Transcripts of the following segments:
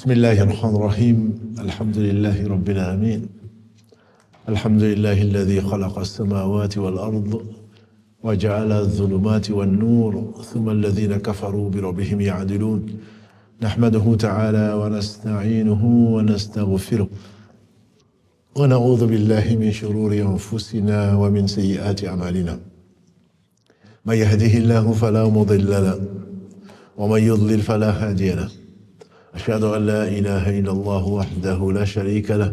بسم الله الرحمن الرحيم الحمد لله رب العالمين الحمد لله الذي خلق السماوات والأرض وجعل الظلمات والنور ثم الذين كفروا بربهم يعدلون نحمده تعالى ونستعينه ونستغفره ونعوذ بالله من شرور أنفسنا ومن سيئات أعمالنا من يهده الله فلا مضل له ومن يضلل فلا هادي له أشهد أن لا إله إلا الله وحده لا شريك له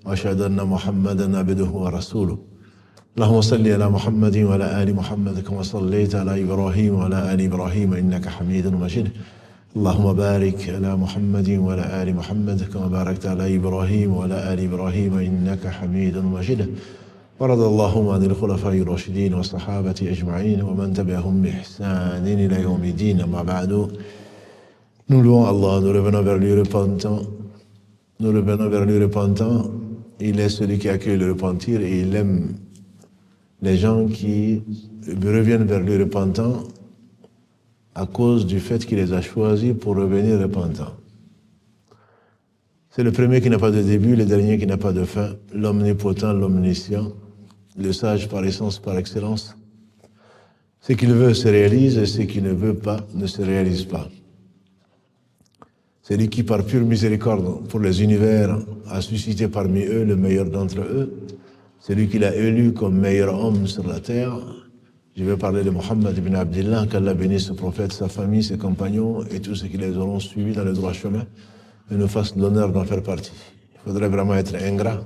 وأشهد أن محمدا عبده ورسوله اللهم صل على محمد وعلى آل محمد كما صليت على إبراهيم وعلى آل إبراهيم إنك حميد مجيد اللهم بارك على محمد وعلى آل محمد كما باركت على إبراهيم وعلى آل إبراهيم إنك حميد مجيد ورضى اللهم عن الخلفاء الراشدين والصحابة أجمعين ومن تبعهم بإحسان إلى يوم الدين أما بعد. Nous louons Allah, nous revenons vers lui repentant. Nous revenons vers lui repentant. Il est celui qui accueille le repentir et il aime les gens qui reviennent vers lui repentant à cause du fait qu'il les a choisis pour revenir repentants. C'est le premier qui n'a pas de début, le dernier qui n'a pas de fin, l'omnipotent, l'omniscient, le sage par essence, par excellence. Ce qu'il veut se réalise et ce qu'il ne veut pas ne se réalise pas. C'est lui qui, par pure miséricorde pour les univers, a suscité parmi eux le meilleur d'entre eux. C'est lui qui l'a élu comme meilleur homme sur la terre. Je vais parler de Mohammed ibn Abdillah, qu'Allah bénisse ce prophète, sa famille, ses compagnons et tous ceux qui les auront suivis dans le droit chemin et nous fassent l'honneur d'en faire partie. Il faudrait vraiment être ingrat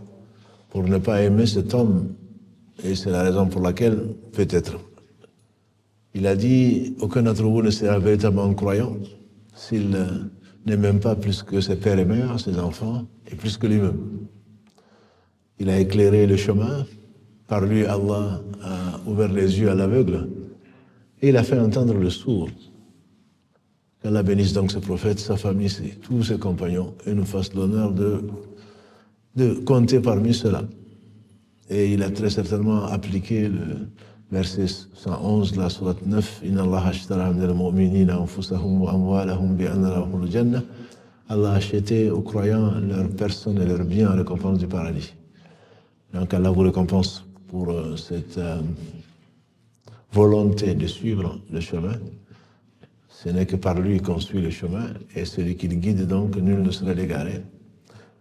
pour ne pas aimer cet homme. Et c'est la raison pour laquelle, peut-être, il a dit, aucun d'entre vous ne sera véritablement croyant s'il n'est même pas plus que ses pères et mères, ses enfants, et plus que lui-même. Il a éclairé le chemin, par lui Allah a ouvert les yeux à l'aveugle, et il a fait entendre le sourd. Qu'Allah bénisse donc ce prophète, sa famille, tous ses compagnons, et nous fasse l'honneur de compter parmi ceux-là. Et il a très certainement appliqué le verset 111, la sourate 9, Inna Allah ashtara min al-mu'minina anfusahum wa amwalahum bi anna lahumul jannah. Allah a acheté aux croyants leur personne et leurs biens en récompense du paradis. Donc Allah vous récompense pour cette volonté de suivre le chemin. Ce n'est que par lui qu'on suit le chemin et celui qui le guide donc, nul ne sera égaré,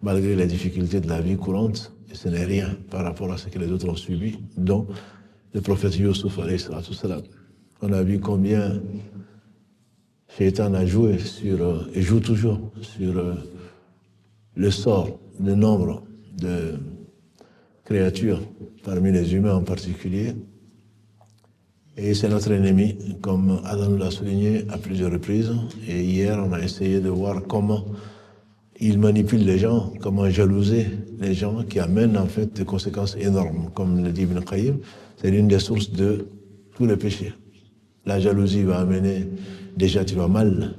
malgré les difficultés de la vie courante. Et ce n'est rien par rapport à ce que les autres ont subi, dont le prophète Youssouf alayhi salatu salam. On a vu combien Shaitan a joué sur, et joue toujours sur le sort, le nombre de créatures, parmi les humains en particulier. Et c'est notre ennemi, comme Adam nous l'a souligné à plusieurs reprises. Et hier, on a essayé de voir comment il manipule les gens, comment jalouser les gens, qui amènent en fait des conséquences énormes. Comme le dit Ibn Qayyim, c'est l'une des sources de tous les péchés. La jalousie va amener, déjà tu vas mal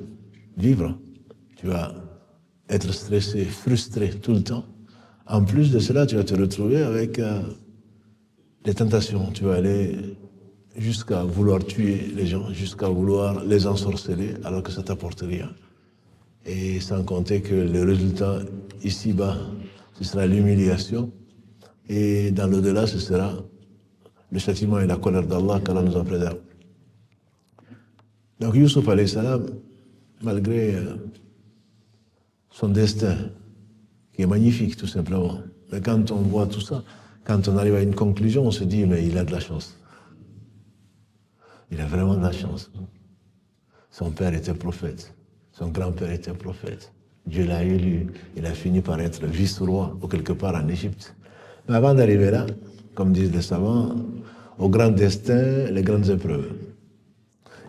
vivre, tu vas être stressé, frustré tout le temps. En plus de cela, tu vas te retrouver avec des tentations. Tu vas aller jusqu'à vouloir tuer les gens, jusqu'à vouloir les ensorceler, alors que ça ne t'apporte rien. Et sans compter que le résultat ici-bas, ce sera l'humiliation. Et dans l'au-delà, ce sera le châtiment et la colère d'Allah qu'Allah nous en préserve. Donc Youssouf alayhi salam, malgré son destin, qui est magnifique tout simplement, mais quand on voit tout ça, quand on arrive à une conclusion, on se dit, mais il a de la chance. Il a vraiment de la chance. Son père était prophète, son grand-père était prophète. Dieu l'a élu, il a fini par être vice-roi ou quelque part en Égypte. Mais avant d'arriver là, comme disent les savants, au grand destin, les grandes épreuves.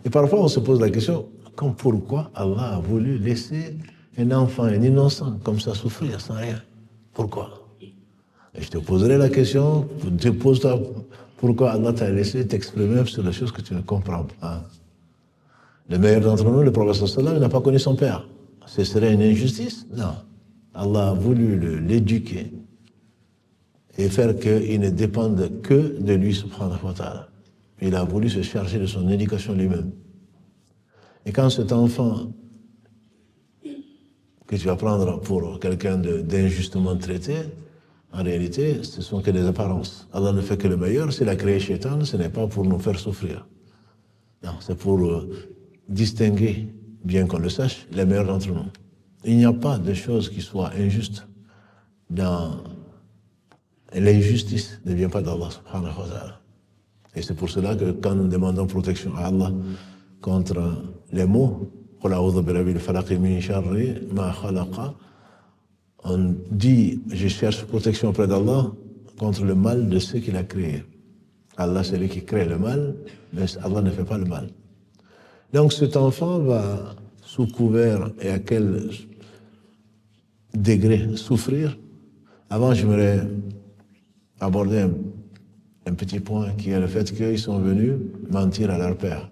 Et parfois on se pose la question, pourquoi Allah a voulu laisser un enfant, un innocent, comme ça souffrir sans rien? Pourquoi? Et je te poserai la question, pose-toi, pourquoi Allah t'a laissé t'exprimer sur les choses que tu ne comprends pas? Le meilleur d'entre nous, le prophète sallallahu n'a pas connu son père. Ce serait une injustice? Non. Allah a voulu l'éduquer et faire qu'il ne dépende que de lui, subhanahu wa ta'ala. Il a voulu se charger de son éducation lui-même. Et quand cet enfant que tu vas prendre pour quelqu'un d'injustement traité, en réalité, ce sont que des apparences. Allah ne fait que le meilleur. S'il a créé Shaitan, ce n'est pas pour nous faire souffrir. Non, c'est pour distinguer, bien qu'on le sache, les meilleurs d'entre nous. Il n'y a pas de chose qui soit injuste dans l'injustice ne vient pas d'Allah subhanahu wa ta'ala. Et c'est pour cela que quand nous demandons protection à Allah contre les maux, on dit je cherche protection auprès d'Allah contre le mal de ce qu'il a créé. Allah c'est lui qui crée le mal, mais Allah ne fait pas le mal. Donc cet enfant va sous couvert et à quel degré souffrir. Avant j'aimerais aborder un petit point qui est le fait qu'ils sont venus mentir à leur père.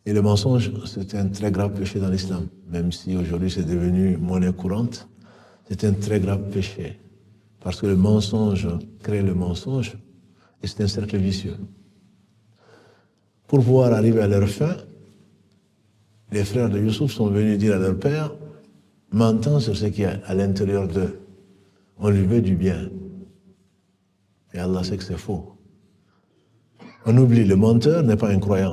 Et le mensonge, c'est un très grave péché dans l'islam, même si aujourd'hui c'est devenu monnaie courante, c'est un très grave péché. Parce que le mensonge crée le mensonge et c'est un cercle vicieux. Pour pouvoir arriver à leur fin, les frères de Youssouf sont venus dire à leur père, mentant sur ce qui est à l'intérieur d'eux. On lui veut du bien. Et Allah sait que c'est faux. On oublie, le menteur n'est pas un croyant.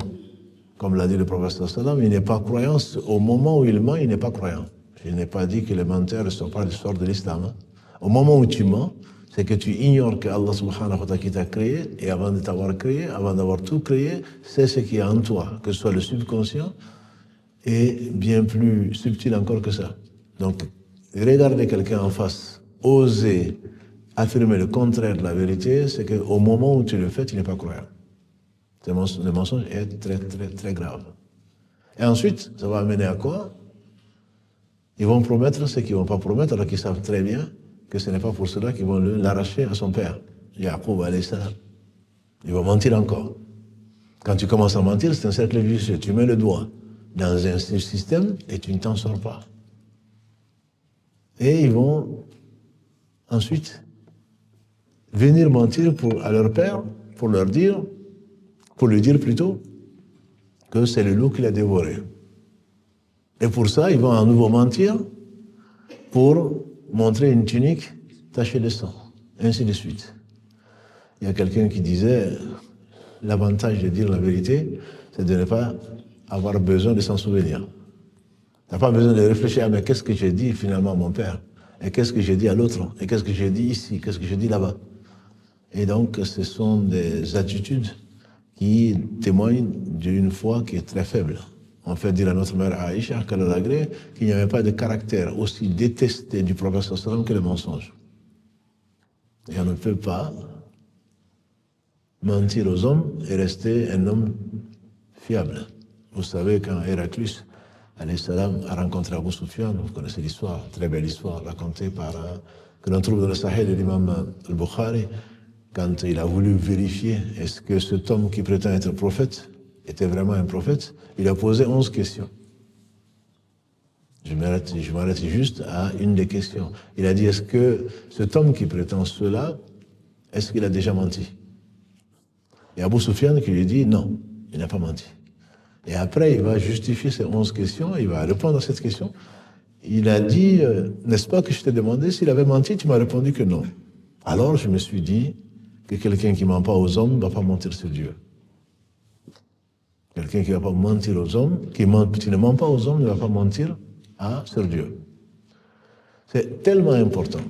Comme l'a dit le prophète sallam, il n'est pas croyant, au moment où il ment, il n'est pas croyant. Je n'ai pas dit que les menteurs ne sont pas du sort de l'islam. Hein. Au moment où tu mens, c'est que tu ignores que Allah subhanahu wa ta'ala qui t'a créé, et avant de t'avoir créé, avant d'avoir tout créé, c'est ce qui est en toi, que ce soit le subconscient, et bien plus subtil encore que ça. Donc, regarder quelqu'un en face, oser affirmer le contraire de la vérité, c'est qu'au moment où tu le fais, tu n'es pas croyant. Le mensonge est très, très, très grave. Et ensuite, ça va amener à quoi? Ils vont promettre ce qu'ils ne vont pas promettre, alors qu'ils savent très bien que ce n'est pas pour cela qu'ils vont l'arracher à son père, Yaqub alayhi salam. Ils vont mentir encore. Quand tu commences à mentir, c'est un cercle vicieux. Tu mets le doigt dans un système et tu ne t'en sors pas. Et ils vont ensuite venir mentir à leur père pour lui dire plutôt que c'est le loup qui l'a dévoré. Et pour ça, ils vont à nouveau mentir pour montrer une tunique tachée de sang, ainsi de suite. Il y a quelqu'un qui disait, l'avantage de dire la vérité, c'est de ne pas avoir besoin de s'en souvenir. Tu n'as pas besoin de réfléchir, mais qu'est-ce que j'ai dit finalement à mon père? Et qu'est-ce que j'ai dit à l'autre? Et qu'est-ce que j'ai dit ici? Qu'est-ce que j'ai dit là-bas? Et donc, ce sont des attitudes qui témoignent d'une foi qui est très faible. On fait dire à notre mère Aïcha, qu'elle a agré, qu'il n'y avait pas de caractère aussi détesté du prophète sallam que le mensonge. Et on ne peut pas mentir aux hommes et rester un homme fiable. Vous savez, quand Héraclius alayhi salam a rencontré Abu Sufyan, vous connaissez l'histoire, très belle histoire racontée que l'on trouve dans le Sahih de l'imam al-Bukhari, quand il a voulu vérifier est-ce que cet homme qui prétend être prophète était vraiment un prophète, il a posé 11 questions. Je m'arrête juste à une des questions. Il a dit, est-ce que cet homme qui prétend cela, est-ce qu'il a déjà menti? Et Abu Sufyan qui lui dit, non, il n'a pas menti. Et après, il va justifier ces 11 questions, il va répondre à cette question. Il a dit, n'est-ce pas que je t'ai demandé s'il avait menti? Tu m'as répondu que non. Alors je me suis dit que quelqu'un qui ne ment pas aux hommes ne va pas mentir sur Dieu. Quelqu'un qui ne va pas mentir aux hommes, qui ne ment pas aux hommes, ne va pas mentir sur Dieu. C'est tellement important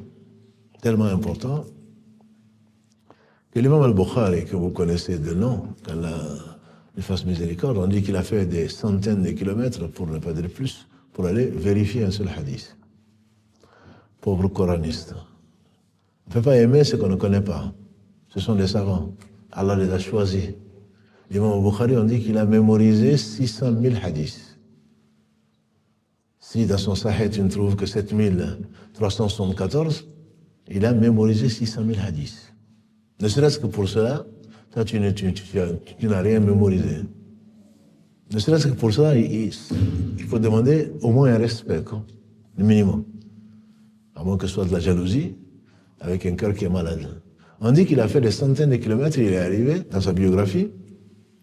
que l'imam al-Bukhari, que vous connaissez de nom, qu'Allah lui fasse miséricorde, on dit qu'il a fait des centaines de kilomètres, pour ne pas dire plus, pour aller vérifier un seul hadith. Pauvre coraniste. On ne peut pas aimer ce qu'on ne connaît pas. Ce sont des savants. Allah les a choisis. L'imam al-Bukhari, on dit qu'il a mémorisé 600 000 hadiths. Si dans son Sahih, tu ne trouves que 7374, il a mémorisé 600 000 hadiths. Ne serait-ce que pour cela, toi, tu n'as rien mémorisé. Ne serait-ce que pour cela, il faut demander au moins un respect, quoi, le minimum. À moins que ce soit de la jalousie, avec un cœur qui est malade. On dit qu'il a fait des centaines de kilomètres, il est arrivé, dans sa biographie,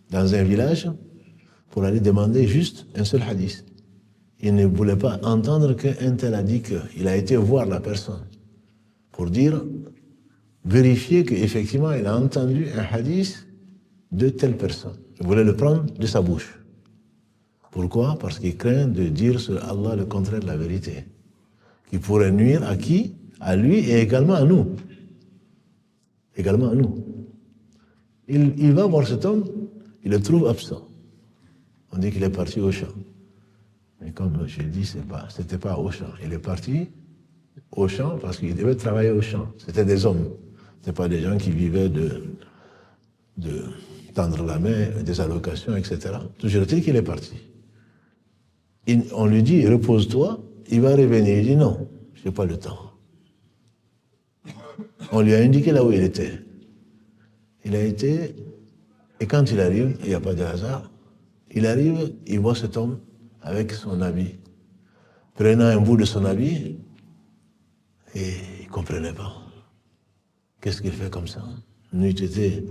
dans un village, pour aller demander juste un seul hadith. il ne voulait pas entendre qu'un tel a dit qu'il a été voir la personne pour dire, vérifier qu'effectivement il a entendu un hadith de telle personne. Il voulait le prendre de sa bouche. Pourquoi? Parce qu'il craint de dire sur Allah le contraire de la vérité, qui pourrait nuire à qui? À lui et également à nous. Également à nous. Il va voir cet homme, il le trouve absent. On dit qu'il est parti au champ. Mais comme je dis, c'était pas au champ. Il est parti au champ parce qu'il devait travailler au champ. C'était des hommes. Ce pas des gens qui vivaient de tendre la main, des allocations, etc. Toujours est-il qu'il est parti. On lui dit, repose-toi, il va revenir. Il dit non, je n'ai pas le temps. On lui a indiqué là où il était. Il a été, et quand il arrive, il n'y a pas de hasard, il arrive, il voit cet homme avec son habit, prenant un bout de son habit, et il ne comprenait pas. Qu'est-ce qu'il fait comme ça? N'eût été,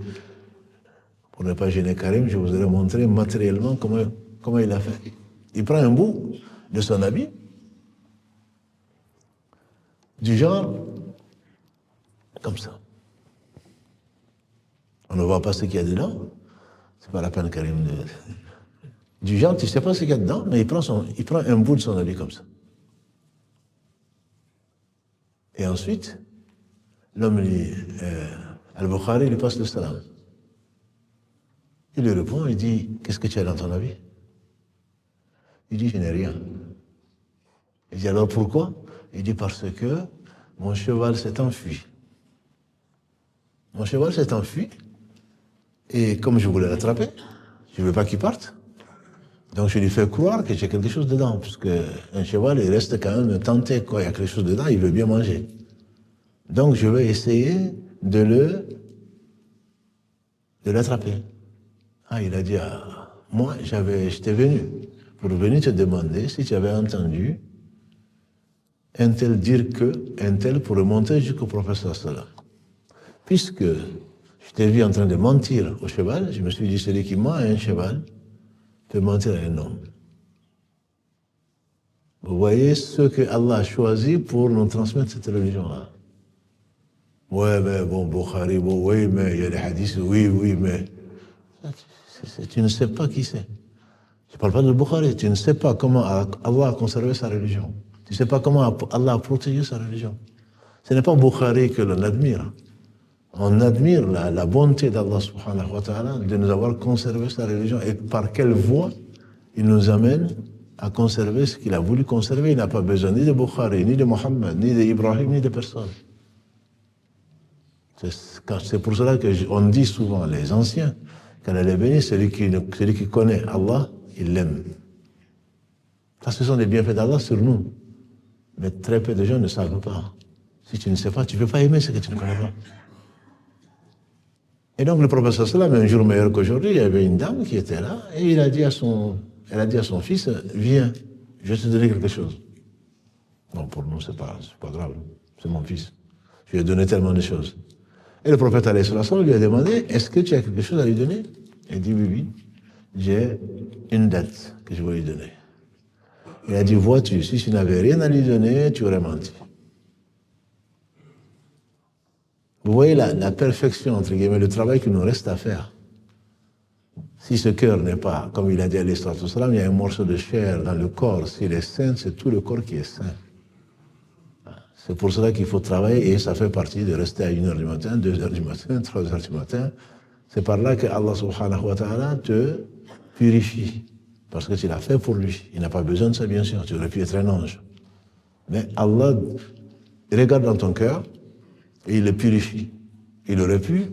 pour ne pas gêner Karim, je vous aurais montré matériellement comment il a fait. Il prend un bout de son habit, du genre, comme ça. On ne voit pas ce qu'il y a dedans. C'est pas la peine, Karim, du genre, tu ne sais pas ce qu'il y a dedans, mais il prend un bout de son habit comme ça. Et ensuite, l'homme dit, Al-Bukhari lui passe le salam. Il lui répond, il dit, qu'est-ce que tu as dans ton habit? Il dit, je n'ai rien. Il dit, alors pourquoi? Il dit, parce que mon cheval s'est enfui. Mon cheval s'est enfui, et comme je voulais l'attraper, je ne veux pas qu'il parte. Donc je lui fais croire que j'ai quelque chose dedans, puisque un cheval, il reste quand même tenté, quoi. Il y a quelque chose dedans, il veut bien manger. Donc je vais essayer de l'attraper. Ah, il a dit, moi, j'étais venu pour venir te demander si tu avais entendu un tel dire que, un tel pour remonter jusqu'au professeur sallam. Puisque je t'ai vu en train de mentir au cheval, je me suis dit, celui qui ment à un cheval peut mentir à un homme. Vous voyez ce que Allah a choisi pour nous transmettre cette religion-là. Ouais, mais bon, Bukhari, bon, oui, mais il y a des hadiths, oui, mais... Tu ne sais pas qui c'est. Je ne parle pas de Bukhari, tu ne sais pas comment Allah a conservé sa religion. Tu ne sais pas comment Allah a protégé sa religion. Ce n'est pas Bukhari que l'on admire. On admire la bonté d'Allah subhanahu wa ta'ala de nous avoir conservé sa religion et par quelle voie il nous amène à conserver ce qu'il a voulu conserver. Il n'a pas besoin ni de Bukhari, ni de Mohammed, ni d'Ibrahim, ni de personne. C'est pour cela qu'on dit souvent, les anciens, qu'Allah est béni, celui qui connaît Allah, il l'aime. Ça, ce sont des bienfaits d'Allah sur nous. Mais très peu de gens ne savent pas. Si tu ne sais pas, tu ne peux pas aimer ce que tu ne connais pas. Et donc le professeur sallam, un jour meilleur qu'aujourd'hui, il y avait une dame qui était là, et elle a dit à son fils, viens, je vais te donner quelque chose. Non, pour nous, c'est pas grave, c'est mon fils. Je lui ai donné tellement de choses. Et le prophète alayhi sallam lui a demandé, est-ce que tu as quelque chose à lui donner? Il dit, oui, j'ai une dette que je vais lui donner. Il a dit, vois-tu, si tu n'avais rien à lui donner, tu aurais menti. Vous voyez la perfection, entre guillemets, le travail qu'il nous reste à faire. Si ce cœur n'est pas, comme il a dit à l'histoire tout cela, il y a un morceau de chair dans le corps. S'il est sain, c'est tout le corps qui est sain. C'est pour cela qu'il faut travailler et ça fait partie de rester à 1h du matin, 2h du matin, 3h du matin. C'est par là que Allah subhanahu wa ta'ala te purifie. Parce que tu l'as fait pour lui. Il n'a pas besoin de ça, bien sûr. Tu aurais pu être un ange. Mais Allah regarde dans ton cœur et il le purifie. Il aurait pu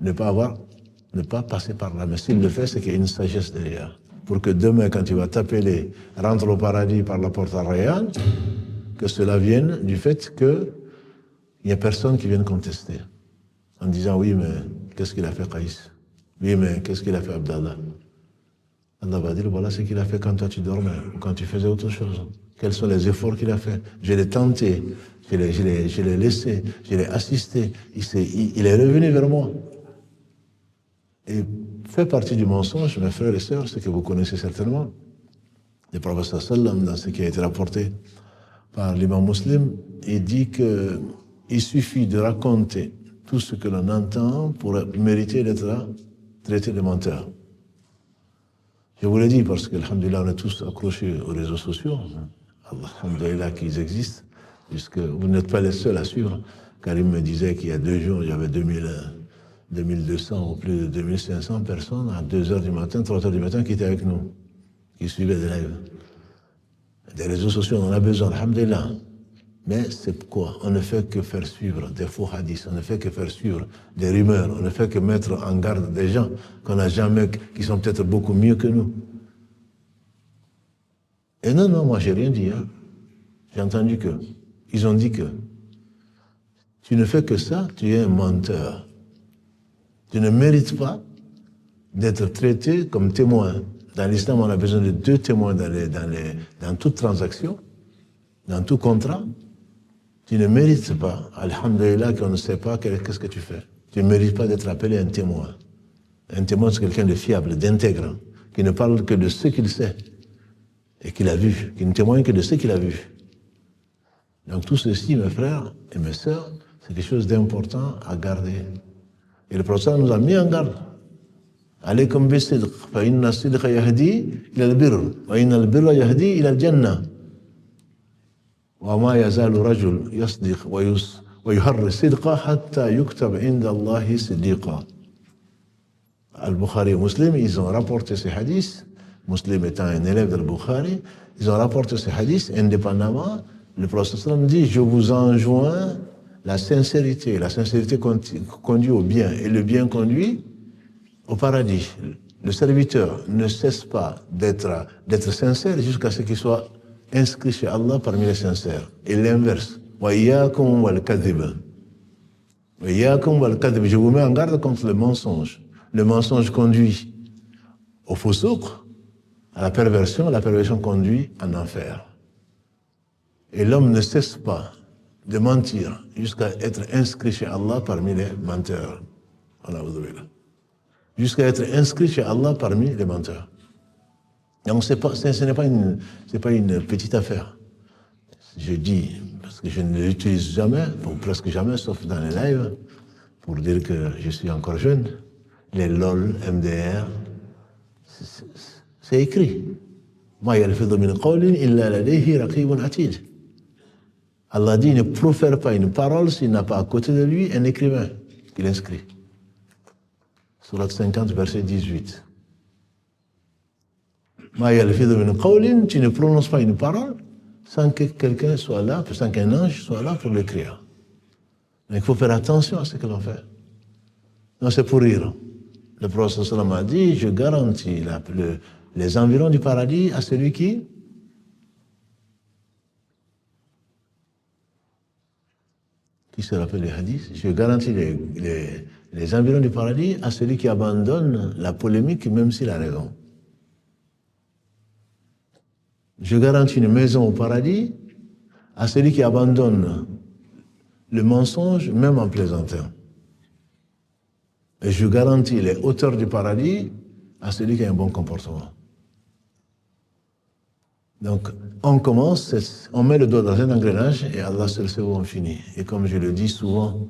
ne pas passer par là. Mais s'il le fait, c'est qu'il y a une sagesse derrière. Pour que demain, quand tu vas t'appeler rentre au paradis par la porte à Rayyan, que cela vienne du fait qu'il n'y a personne qui vienne contester. En disant, oui, mais qu'est-ce qu'il a fait Qaïs? Oui, mais qu'est-ce qu'il a fait Abdallah? Allah va dire, voilà ce qu'il a fait quand toi tu dormais, ou quand tu faisais autre chose. Quels sont les efforts qu'il a fait? Je l'ai tenté, je l'ai laissé, je l'ai assisté, il est revenu vers moi. Et fait partie du mensonge, mes frères et sœurs, ce que vous connaissez certainement, Le prophète sallam, dans ce qui a été rapporté par l'imam Muslim, il dit qu'il suffit de raconter tout ce que l'on entend pour mériter d'être traité de menteur. Je vous l'ai dit parce que, alhamdoulilah, on est tous accrochés aux réseaux sociaux. Alhamdoulilah qu'ils existent, puisque vous n'êtes pas les seuls à suivre. Karim me disait qu'il y a 2 jours, il y avait 2200 ou plus de 2500 personnes à 2h du matin, 3h du matin qui étaient avec nous, qui suivaient des lives. Des réseaux sociaux, on en a besoin, alhamdoulilah. Mais c'est quoi? On ne fait que faire suivre des faux hadiths, on ne fait que faire suivre des rumeurs, on ne fait que mettre en garde des gens qu'on n'a jamais, qui sont peut-être beaucoup mieux que nous. Et non, moi j'ai rien dit. Hein. J'ai entendu que, ils ont dit que, tu ne fais que ça, tu es un menteur. Tu ne mérites pas d'être traité comme témoin. Dans l'islam, on a besoin de 2 témoins dans toute transaction, dans tout contrat. Tu ne mérites pas, alhamdoulilah, qu'on ne sait pas qu'est-ce que tu fais. Tu ne mérites pas d'être appelé un témoin. Un témoin, c'est quelqu'un de fiable, d'intègre, qui ne parle que de ce qu'il sait et qu'il a vu, qui ne témoigne que de ce qu'il a vu. Donc tout ceci, mes frères et mes sœurs, c'est quelque chose d'important à garder. Et le prophète nous a mis en garde. Alaykum bis-sidq, fa inna as-sidqa yahdi ila al-birr, wa inna al-birra yahdi ila al-jannah. وما يزال رجل يصدق ويحرر الصدق حتى يكتب عند الله صديقا. Al-Bukhari et Muslim, ils ont rapporté ces hadiths, Muslim étant un élève de Bukhari, ils ont rapporté ces hadiths indépendamment. Le prophète dit, je vous enjoins la sincérité. La sincérité conduit au bien et le bien conduit au paradis. Le serviteur ne cesse pas d'être sincère jusqu'à ce qu'il soit inscrit chez Allah parmi les sincères. Et l'inverse. Wa iyyakum wal kadhib. Wa iyyakum wal kadhib. Je vous mets en garde contre le mensonge. Le mensonge conduit au fousouk, à la perversion conduit en enfer. Et l'homme ne cesse pas de mentir jusqu'à être inscrit chez Allah parmi les menteurs. Jusqu'à être inscrit chez Allah parmi les menteurs. Donc ce n'est pas une petite affaire. Je dis, parce que je ne l'utilise jamais, ou presque jamais, sauf dans les lives, pour dire que je suis encore jeune. Les LOL, MDR, c'est écrit. Allah dit, ne profère pas une parole s'il n'a pas à côté de lui un écrivain qui l'inscrit. Sourate 50, verset 18. Tu ne prononces pas une parole sans que quelqu'un soit là, sans qu'un ange soit là pour l'écrire. Donc il faut faire attention à ce que l'on fait. Non, c'est pour rire. Le prophète sallam a dit, je garantis les environs du paradis à celui qui se rappelle les hadiths, je garantis les environs du paradis à celui qui abandonne la polémique même s'il a raison. Je garantis une maison au paradis à celui qui abandonne le mensonge, même en plaisantant. Et je garantis les hauteurs du paradis à celui qui a un bon comportement. Donc, on commence, on met le doigt dans un engrenage et Allah seul sait où on finit. Et comme je le dis souvent,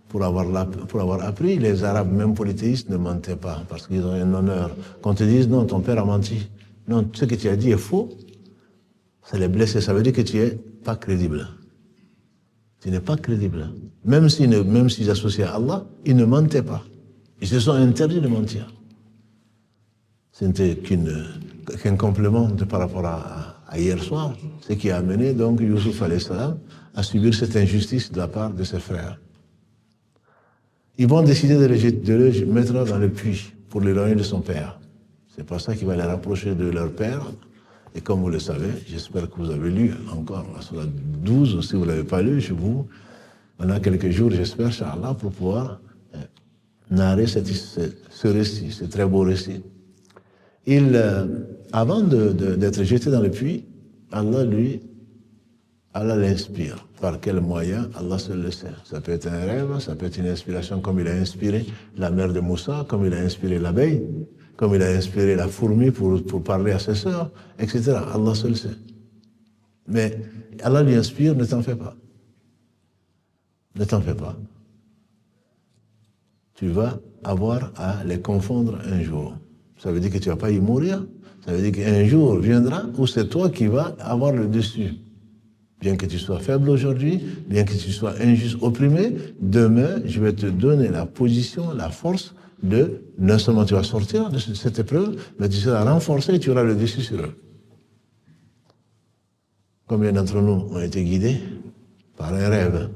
pour avoir appris, les Arabes, même polythéistes, ne mentaient pas parce qu'ils ont un honneur. Qu'on te dise, non, ton père a menti. Non, ce que tu as dit est faux. Ça les blesse, ça veut dire que tu n'es pas crédible. Tu n'es pas crédible. Même s'ils associaient à Allah, ils ne mentaient pas. Ils se sont interdits de mentir. Ce n'était qu'un complément par rapport à hier soir, ce qui a amené donc Youssouf alayhi salam à subir cette injustice de la part de ses frères. Ils vont décider de le mettre dans le puits pour l'éloigner de son père. C'est pour ça qu'il va les rapprocher de leur père. Et comme vous le savez, j'espère que vous avez lu encore la sourate 12, ou si vous ne l'avez pas lu, je vous, pendant quelques jours, j'espère, Inch'Allah, pour pouvoir narrer ce récit, ce très beau récit. Avant d'être jeté dans le puits, Allah l'inspire. Par quel moyen? Allah seul le sait. Ça peut être un rêve, ça peut être une inspiration comme il a inspiré la mère de Moussa, comme il a inspiré l'abeille, comme il a inspiré la fourmi pour parler à ses sœurs, etc. Allah seul sait. Mais Allah lui inspire, ne t'en fais pas. Ne t'en fais pas. Tu vas avoir à les confondre un jour. Ça veut dire que tu ne vas pas y mourir. Ça veut dire qu'un jour viendra où c'est toi qui vas avoir le dessus. Bien que tu sois faible aujourd'hui, bien que tu sois injuste, opprimé, demain, je vais te donner la position, la force de, non seulement tu vas sortir de cette épreuve, mais tu seras renforcé et tu auras le dessus sur eux. Combien d'entre nous ont été guidés par un rêve?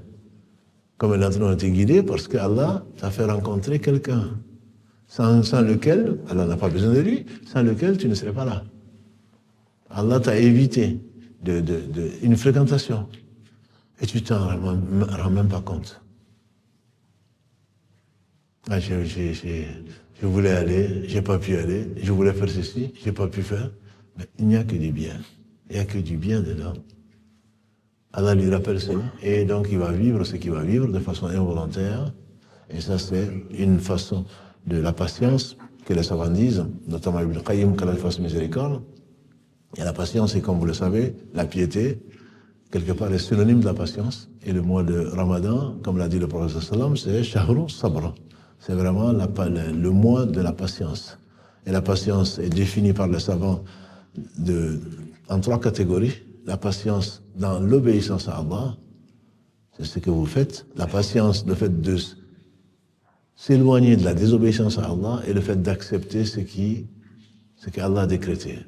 Combien d'entre nous ont été guidés parce qu'Allah t'a fait rencontrer quelqu'un sans lequel, Allah n'a pas besoin de lui, sans lequel tu ne serais pas là. Allah t'a évité une fréquentation et tu t'en rends même pas compte. Ah, je voulais aller, j'ai pas pu aller, je voulais faire ceci, j'ai pas pu faire, mais il n'y a que du bien. Il n'y a que du bien dedans. Allah lui rappelle cela, et donc il va vivre ce qu'il va vivre de façon involontaire, et ça c'est une façon de la patience que les savants disent, notamment Ibn Qayyim, qu'Allah fasse miséricorde. Et la patience est, comme vous le savez, la piété, quelque part est synonyme de la patience, et le mois de Ramadan, comme l'a dit le prophète sallam, c'est Shahrul Sabr. C'est vraiment le mois de la patience. Et la patience est définie par les savants en 3 catégories. La patience dans l'obéissance à Allah, c'est ce que vous faites. La patience, le fait de s'éloigner de la désobéissance à Allah et le fait d'accepter ce qu'Allah a décrété.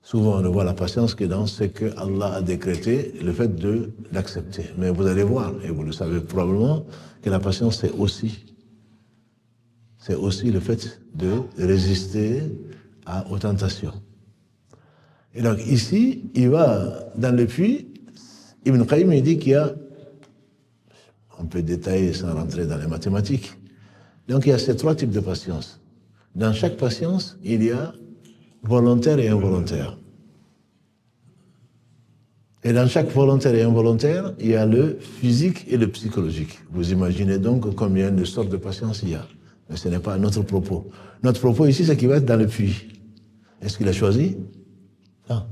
Souvent, on ne voit la patience que dans ce que Allah a décrété, le fait de l'accepter. Mais vous allez voir, et vous le savez probablement, que la patience, c'est aussi le fait de résister aux tentations. Et donc ici, il va dans le puits, Ibn Qayyim il dit qu'il y a, on peut détailler sans rentrer dans les mathématiques, donc il y a ces 3 types de patience. Dans chaque patience, il y a volontaire et involontaire. Et dans chaque volontaire et involontaire, il y a le physique et le psychologique. Vous imaginez donc combien de sortes de patience il y a. Mais ce n'est pas notre propos. Notre propos ici, c'est qu'il va être dans le puits. Est-ce qu'il a choisi? Non.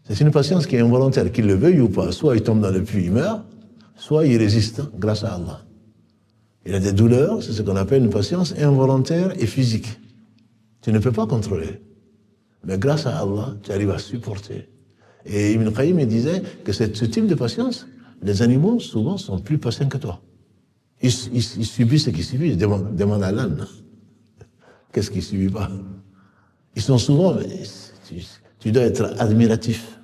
C'est une patience qui est involontaire, qu'il le veuille ou pas. Soit il tombe dans le puits, il meurt, soit il résiste grâce à Allah. Il a des douleurs, c'est ce qu'on appelle une patience involontaire et physique. Tu ne peux pas contrôler. Mais grâce à Allah, tu arrives à supporter. Et Ibn Qayyim il disait que ce type de patience, les animaux souvent sont plus patients que toi. Ils subissent ce qu'ils subissent. Demande à l'âne. Qu'est-ce qu'ils ne subissent pas? Ils sont souvent... Tu dois être admiratif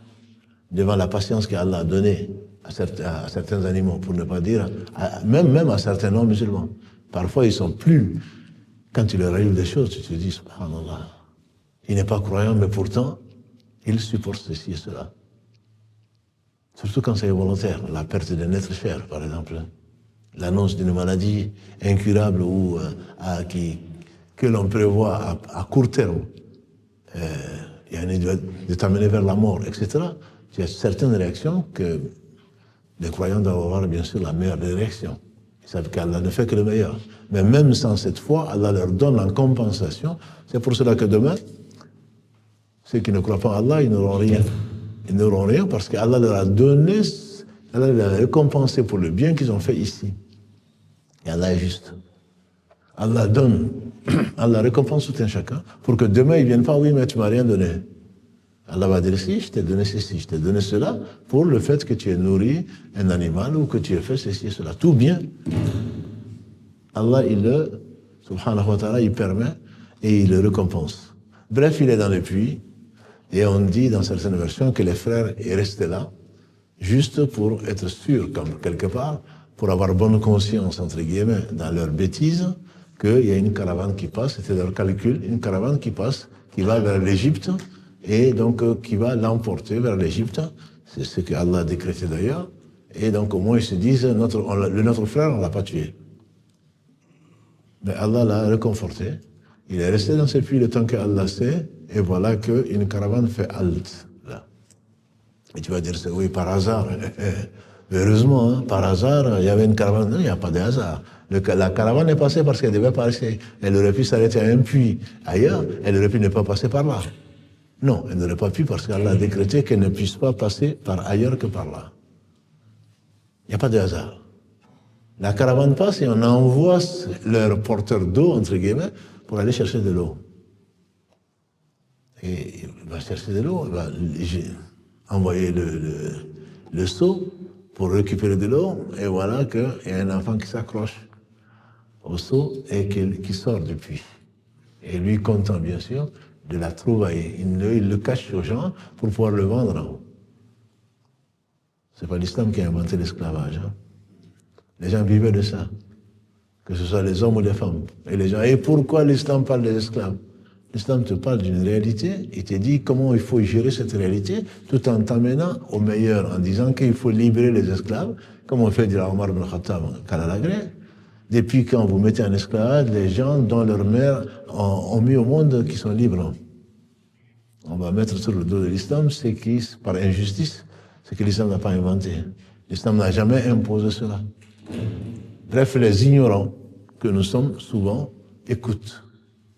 devant la patience qu'Allah a donnée à certains animaux, pour ne pas dire, même à certains non-musulmans. Parfois, ils sont plus... Quand il leur arrive des choses, tu te dis, subhanallah, il n'est pas croyant, mais pourtant, il supporte ceci et cela. Surtout quand c'est volontaire, la perte d'un être cher, par exemple. L'annonce d'une maladie incurable ou que l'on prévoit à court terme, de t'amener vers la mort, etc. Il y a certaines réactions que les croyants doivent avoir, bien sûr, la meilleure des réactions. Ils savent qu'Allah ne fait que le meilleur. Mais même sans cette foi, Allah leur donne en compensation. C'est pour cela que demain, ceux qui ne croient pas en Allah, ils n'auront rien. Ils n'auront rien parce qu'Allah leur a donné, Allah leur a récompensé pour le bien qu'ils ont fait ici. Et Allah est juste. Allah donne, Allah récompense tout un chacun pour que demain, ils ne viennent pas, oui, mais tu ne m'as rien donné. Allah va dire, si, je t'ai donné ceci, je t'ai donné cela, pour le fait que tu aies nourri un animal ou que tu aies fait ceci et cela. Tout bien. Allah, subhanahu wa ta'ala, il permet et il le récompense. Bref, il est dans le puits, et on dit dans certaines versions que les frères est resté là, juste pour être sûr, comme quelque part, pour avoir bonne conscience, entre guillemets, dans leur bêtise, qu'il y a une caravane qui passe, c'était leur calcul, une caravane qui passe, qui va vers l'Égypte, et donc qui va l'emporter vers l'Égypte. C'est ce que Allah a décrété d'ailleurs. Et donc au moins ils se disent, notre frère, on ne l'a pas tué. Mais Allah l'a réconforté. Il est resté dans ce puits le temps que Allah sait, et voilà qu'une caravane fait halte là. Et tu vas dire, oui, par hasard. Mais heureusement, hein, par hasard, il y avait une caravane. Non, il n'y a pas de hasard. La caravane est passée parce qu'elle devait passer. Elle aurait pu s'arrêter à un puits ailleurs, elle aurait pu ne pas passer par là. Non, elle n'aurait pas pu parce qu'Allah a décrété qu'elle ne puisse pas passer par ailleurs que par là. Il n'y a pas de hasard. La caravane passe et on envoie leur porteur d'eau, entre guillemets, pour aller chercher de l'eau. Et il va chercher de l'eau, il va envoyer le seau pour récupérer de l'eau, et voilà qu'il y a un enfant qui s'accroche au seau et qui sort du puits. Et lui content, bien sûr, de la trouvaille. Il le cache aux gens pour pouvoir le vendre. C'est pas l'islam qui a inventé l'esclavage. Hein. Les gens vivaient de ça, que ce soit les hommes ou les femmes. Et pourquoi l'islam parle des esclaves? L'islam te parle d'une réalité, il te dit comment il faut gérer cette réalité, tout en t'amenant au meilleur, en disant qu'il faut libérer les esclaves, comme on fait dire à Omar ibn Khattab, Kalalagré. Depuis quand vous mettez en esclavage les gens dont leurs mères ont mis au monde qui sont libres. On va mettre sur le dos de l'islam ce qui, par injustice, ce que l'islam n'a pas inventé. L'islam n'a jamais imposé cela. Bref, les ignorants que nous sommes souvent écoutent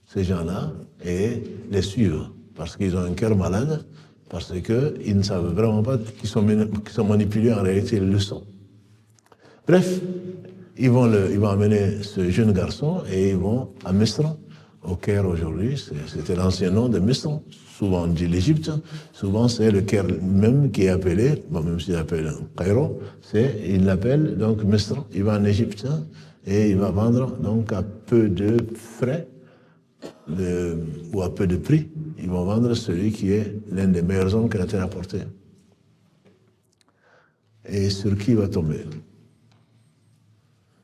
ces gens-là et les suivent parce qu'ils ont un cœur malade, parce qu'ils ne savent vraiment pas qu'ils sont manipulés en réalité, ils le sont. Bref, ils vont amener ce jeune garçon et ils vont à Misra, au Caire aujourd'hui, c'était l'ancien nom de Misra. Souvent on dit l'Égypte, souvent c'est le Caire même qui est appelé, bon, même s'il appelle Cairo, il l'appelle donc Misra. Il va en Égypte et il va vendre donc à peu de frais ou à peu de prix. Ils vont vendre celui qui est l'un des meilleurs hommes que la terre a porté. Et sur qui il va tomber?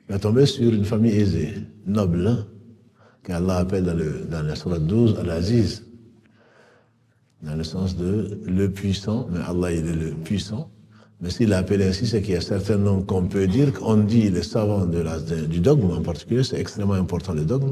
Il va tomber sur une famille aisée, noble, qu'Allah appelle dans la sourate 12 Al-Aziz, dans le sens de le puissant, mais Allah il est le puissant. Mais s'il l'a appelé ainsi, c'est qu'il y a certains noms qu'on peut dire, qu'on dit les savants du dogme en particulier, c'est extrêmement important le dogme.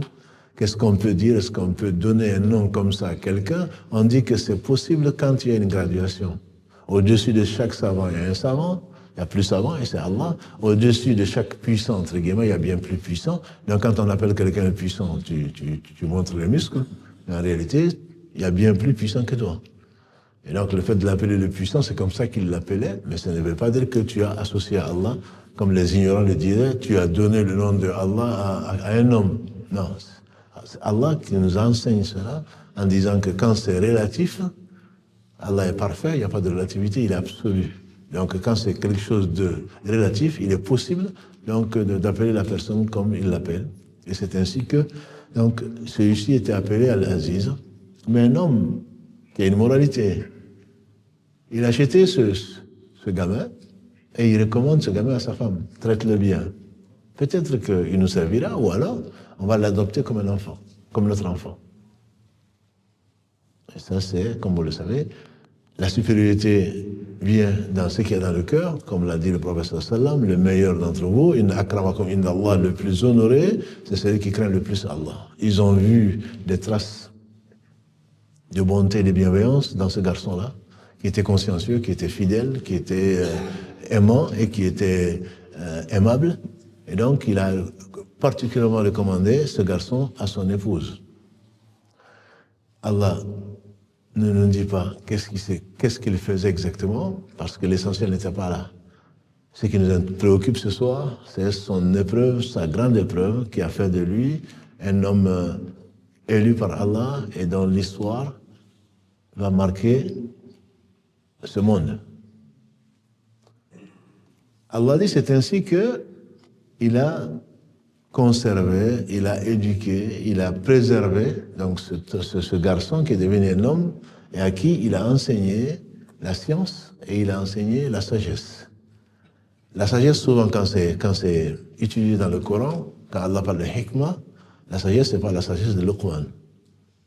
Qu'est-ce qu'on peut dire? Est-ce qu'on peut donner un nom comme ça à quelqu'un? On dit que c'est possible quand il y a une graduation. Au-dessus de chaque savant, il y a un savant. Il y a plus savant et c'est Allah. Au-dessus de chaque puissant, entre guillemets, il y a bien plus puissant. Donc quand on appelle quelqu'un puissant, tu montres les muscles. Mais en réalité, il y a bien plus puissant que toi. Et donc le fait de l'appeler le puissant, c'est comme ça qu'il l'appelait, mais ça ne veut pas dire que tu as associé à Allah, comme les ignorants le diraient, tu as donné le nom de Allah à un homme. Non, c'est Allah qui nous enseigne cela en disant que quand c'est relatif, Allah est parfait, il n'y a pas de relativité, il est absolu. Donc quand c'est quelque chose de relatif, il est possible donc d'appeler la personne comme il l'appelle. Et c'est ainsi que donc celui-ci était appelé Al-Aziz, mais un homme qui a une moralité. Il a acheté ce gamin et il recommande ce gamin à sa femme. Traite-le bien. Peut-être qu'il nous servira ou alors on va l'adopter comme un enfant, comme notre enfant. Et ça c'est, comme vous le savez, la supériorité vient dans ce qu'il y a dans le cœur, comme l'a dit le prophète sallam, le meilleur d'entre vous, inna akramakum inda Allah, le plus honoré, c'est celui qui craint le plus Allah. Ils ont vu des traces de bonté et de bienveillance dans ce garçon-là, qui était consciencieux, qui était fidèle, qui était aimant et qui était aimable. Et donc, il a particulièrement recommandé ce garçon à son épouse. Allah ne nous dit pas qu'est-ce qu'il faisait exactement, parce que l'essentiel n'était pas là. Ce qui nous préoccupe ce soir, c'est son épreuve, sa grande épreuve, qui a fait de lui un homme élu par Allah et dont l'histoire va marquer ce monde. Allah dit, c'est ainsi que il a conservé, il a éduqué, il a préservé donc ce garçon qui est devenu un homme et à qui il a enseigné la science et il a enseigné la sagesse. La sagesse, souvent, quand c'est utilisé dans le Coran, quand Allah parle de hikmah, la sagesse, c'est pas la sagesse de Luqman.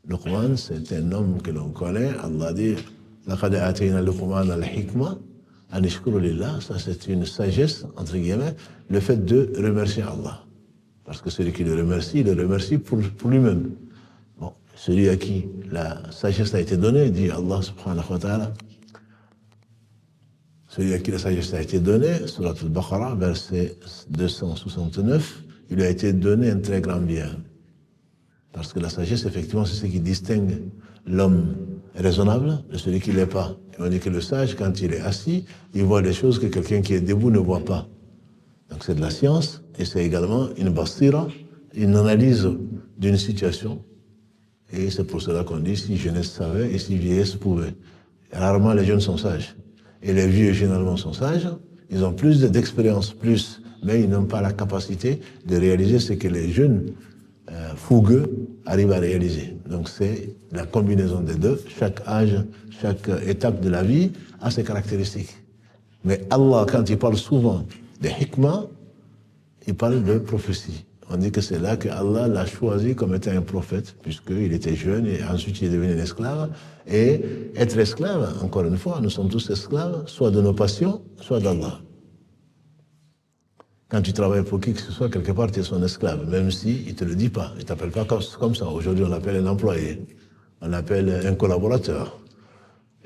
Luqman, c'est un homme que l'on connaît. Allah dit لَقَدْ آتَيْنَا لُقْمَانَ الْحِكْمَةَ أَنِ اشْكُرْ لِلَّهِ. Ça, c'est une sagesse, entre guillemets, le fait de remercier Allah. Parce que celui qui le remercie, il le remercie pour lui-même. Bon, celui à qui la sagesse a été donnée, dit Allah subhanahu wa ta'ala, celui à qui la sagesse a été donnée, Surat al-Baqarah, verset 269, il lui a été donné un très grand bien. Parce que la sagesse, effectivement, c'est ce qui distingue l'homme raisonnable de celui qui ne l'est pas. Et on dit que le sage, quand il est assis, il voit des choses que quelqu'un qui est debout ne voit pas. Donc c'est de la science, et c'est également une basira, une analyse d'une situation. Et c'est pour cela qu'on dit si jeunesse savait et si vieillesse pouvait. Rarement les jeunes sont sages. Et les vieux, généralement, sont sages. Ils ont plus d'expérience, mais ils n'ont pas la capacité de réaliser ce que les jeunes fougueux arrivent à réaliser. Donc c'est la combinaison des deux. Chaque âge, chaque étape de la vie a ses caractéristiques. Mais Allah, quand il parle souvent de hikmah, il parle de prophétie. On dit que c'est là que Allah l'a choisi comme étant un prophète, puisqu'il était jeune et ensuite il est devenu un esclave. Et être esclave, encore une fois, nous sommes tous esclaves, soit de nos passions, soit d'Allah. Quand tu travailles pour qui que ce soit, quelque part, tu es son esclave, même s'il ne te le dit pas. Il ne t'appelle pas comme ça. Aujourd'hui, on l'appelle un employé, on l'appelle un collaborateur.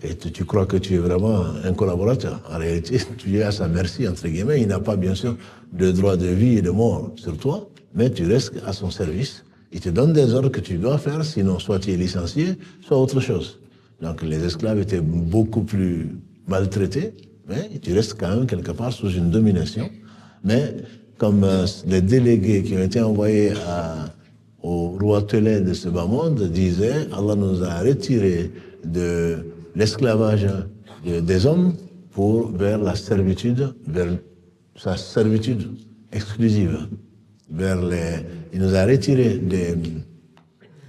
Et tu crois que tu es vraiment un collaborateur. En réalité, tu es à sa merci, entre guillemets. Il n'a pas, bien sûr, de droit de vie et de mort sur toi, mais tu restes à son service. Il te donne des ordres que tu dois faire, sinon soit tu es licencié, soit autre chose. Donc les esclaves étaient beaucoup plus maltraités, mais tu restes quand même quelque part sous une domination. Mais comme les délégués qui ont été envoyés au roi Télé de ce bas monde disaient, Allah nous a retirés de l'esclavage des hommes vers la servitude, vers sa servitude exclusive. Il nous a retirés de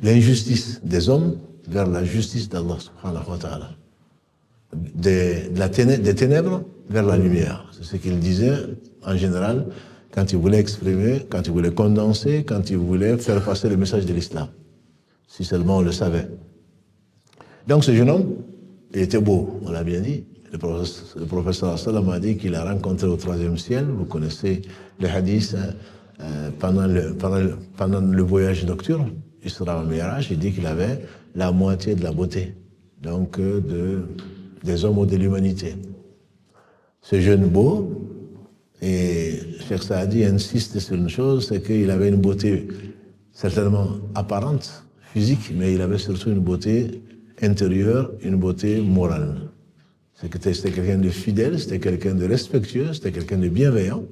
l'injustice des hommes vers la justice d'Allah subhanahu wa ta'ala. Des ténèbres vers la lumière. C'est ce qu'il disait en général quand il voulait exprimer, quand il voulait condenser, quand il voulait faire passer le message de l'islam. Si seulement on le savait. Donc ce jeune homme, il était beau, on l'a bien dit. Le professeur sallam a dit qu'il a rencontré au 3e ciel, vous connaissez les hadiths, pendant le voyage nocturne, Isra al-Mi'raj, il dit qu'il avait la moitié de la beauté, donc des hommes ou de l'humanité. Ce jeune beau, et Cheikh Saadi insiste sur une chose, c'est qu'il avait une beauté certainement apparente, physique, mais il avait surtout une beauté intérieure, une beauté morale. C'était quelqu'un de fidèle, c'était quelqu'un de respectueux, c'était quelqu'un de bienveillant.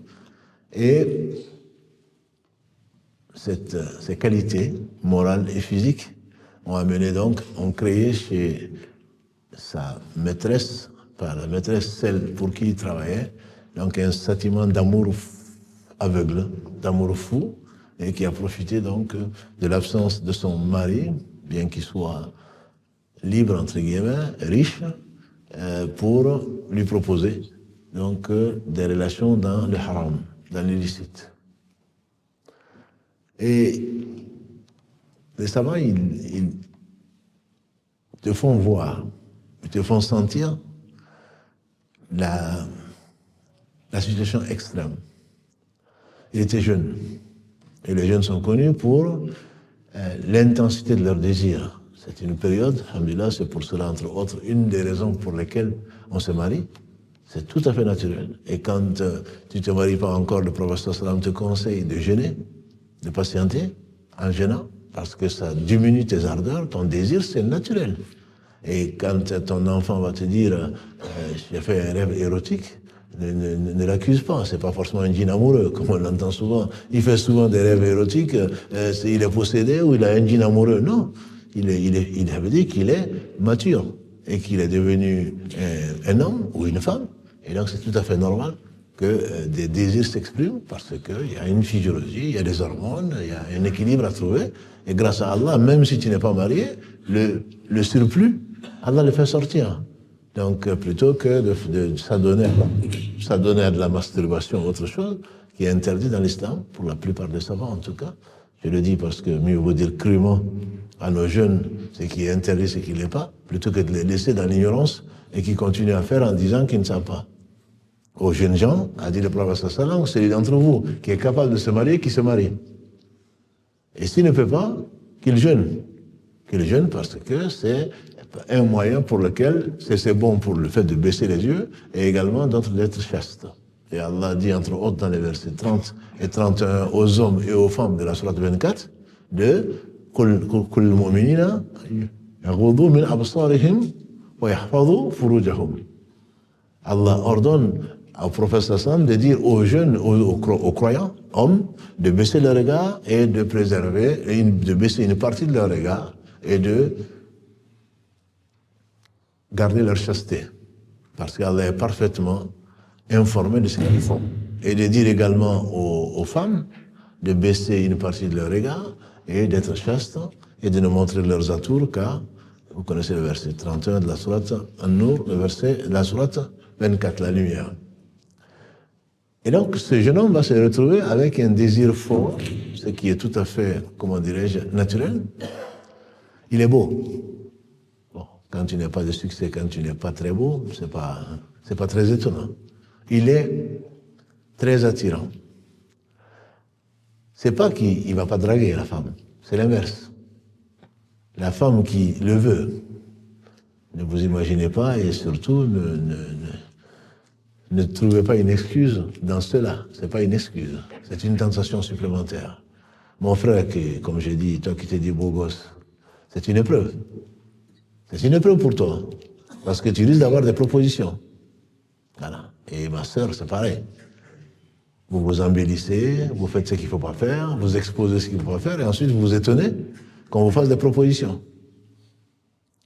Et ces qualités morales et physiques ont créé chez sa maîtresse, par la maîtresse, celle pour qui il travaillait, donc un sentiment d'amour aveugle, d'amour fou, et qui a profité donc de l'absence de son mari, bien qu'il soit libre, entre guillemets, riche, pour lui proposer donc des relations dans le haram, dans l'illicite. Et les savants, ils te font voir, ils te font sentir la situation extrême. Il était jeune. Et les jeunes sont connus pour l'intensité de leur désir. C'est une période, alhamdoulilah, c'est pour cela, entre autres, une des raisons pour lesquelles on se marie. C'est tout à fait naturel. Et quand tu ne te maries pas encore, le professeur sallam te conseille de jeûner, de patienter en jeûnant, parce que ça diminue tes ardeurs, ton désir, c'est naturel. Et quand ton enfant va te dire j'ai fait un rêve érotique, ne l'accuse pas, c'est pas forcément un djinn amoureux, comme on l'entend souvent. Il fait souvent des rêves érotiques, il est possédé ou il a un djinn amoureux. Non, il avait dit qu'il est mature et qu'il est devenu un homme ou une femme. Et donc c'est tout à fait normal que des désirs s'expriment parce qu'il y a une physiologie, il y a des hormones, il y a un équilibre à trouver. Et grâce à Allah, même si tu n'es pas marié, le surplus, Allah le fait sortir. Donc plutôt que de s'adonner à de la masturbation ou autre chose, qui est interdit dans l'islam, pour la plupart des savants en tout cas, je le dis parce que mieux vaut dire crûment à nos jeunes ce qui est interdit, ce qui ne l'est pas, plutôt que de les laisser dans l'ignorance et qui continuent à faire en disant qu'ils ne savent pas. Aux jeunes gens, a dit le prophète sallam, celui d'entre vous qui est capable de se marier, qui se marie. Et s'il ne peut pas, qu'il jeûne. Qu'il jeûne parce que c'est un moyen pour lequel c'est bon pour le fait de baisser les yeux et également d'être chaste. Et Allah dit entre autres dans les versets 30 et 31 aux hommes et aux femmes de la sourate 24 de كل المؤمنين يغضوا من أبصارهم ويحفظوا فروجهم. Allah ordonne au prophète sallam de dire aux jeunes, aux croyants, hommes, de baisser le regard et de préserver, de baisser une partie de leur regard et de garder leur chasteté. Parce qu'Allah est parfaitement informé de ce qu'ils font. Et de dire également aux femmes de baisser une partie de leur regard et d'être chaste et de ne montrer leurs atours qu'à, vous connaissez le verset 31 de la sourate An-Nur, le verset de la sourate 24, la lumière. Et donc, ce jeune homme va se retrouver avec un désir fort, ce qui est tout à fait, comment dirais-je, naturel. Il est beau. Bon, quand tu n'as pas de succès, quand tu n'es pas très beau, c'est pas très étonnant. Il est très attirant. C'est pas qu'il ne va pas draguer la femme, c'est l'inverse. La femme qui le veut, ne vous imaginez pas et surtout ne trouvez pas une excuse dans cela. Ce n'est pas une excuse, c'est une tentation supplémentaire. Mon frère, comme j'ai dit, toi qui t'es dit beau gosse, c'est une épreuve. C'est une épreuve pour toi, parce que tu risques d'avoir des propositions. Voilà. Et ma sœur, c'est pareil. Vous vous embellissez, vous faites ce qu'il ne faut pas faire, vous exposez ce qu'il ne faut pas faire, et ensuite vous vous étonnez qu'on vous fasse des propositions.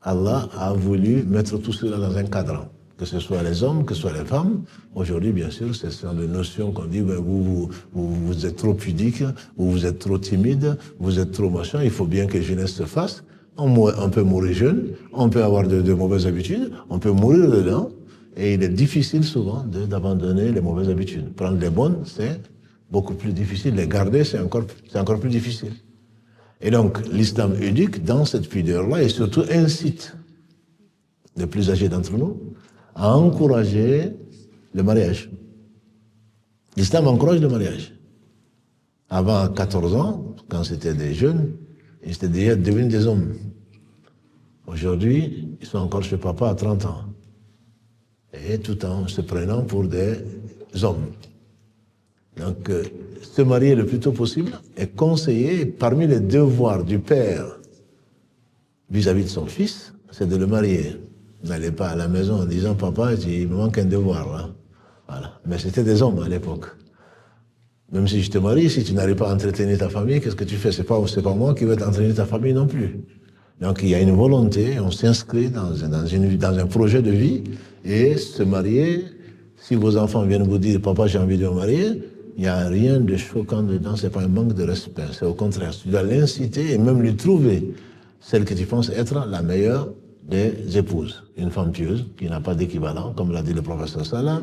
Allah a voulu mettre tout cela dans un cadre, que ce soit les hommes, que ce soit les femmes. Aujourd'hui, bien sûr, ce sont des notions qu'on dit, ben, vous êtes trop pudique, ou vous êtes trop timide, vous êtes trop machin, il faut bien que jeunesse se fasse. On peut mourir jeune, on peut avoir de mauvaises habitudes, on peut mourir dedans, et il est difficile souvent d'abandonner les mauvaises habitudes. Prendre les bonnes, c'est beaucoup plus difficile. Les garder, c'est encore plus difficile. Et donc, l'islam éduque dans cette pudeur-là et surtout incite les plus âgés d'entre nous à encourager le mariage. L'islam encourage le mariage. Avant 14 ans, quand c'était des jeunes, ils étaient déjà devenus des hommes. Aujourd'hui, ils sont encore chez papa à 30 ans. Et tout en se prenant pour des hommes. Donc, se marier le plus tôt possible est conseillé. Parmi les devoirs du père vis-à-vis de son fils, c'est de le marier. N'allez pas à la maison en disant, papa, il me manque un devoir. Là. Voilà. Mais c'était des hommes à l'époque. Même si je te marie, si tu n'arrives pas à entretenir ta famille, qu'est-ce que tu fais? C'est pas moi qui vais t'entraîner ta famille non plus. Donc il y a une volonté, on s'inscrit dans un projet de vie, et se marier, si vos enfants viennent vous dire, papa, j'ai envie de me marier, il n'y a rien de choquant dedans, c'est pas un manque de respect, c'est au contraire, tu dois l'inciter et même lui trouver celle que tu penses être la meilleure des épouses. Une femme pieuse, qui n'a pas d'équivalent, comme l'a dit le professeur Salah.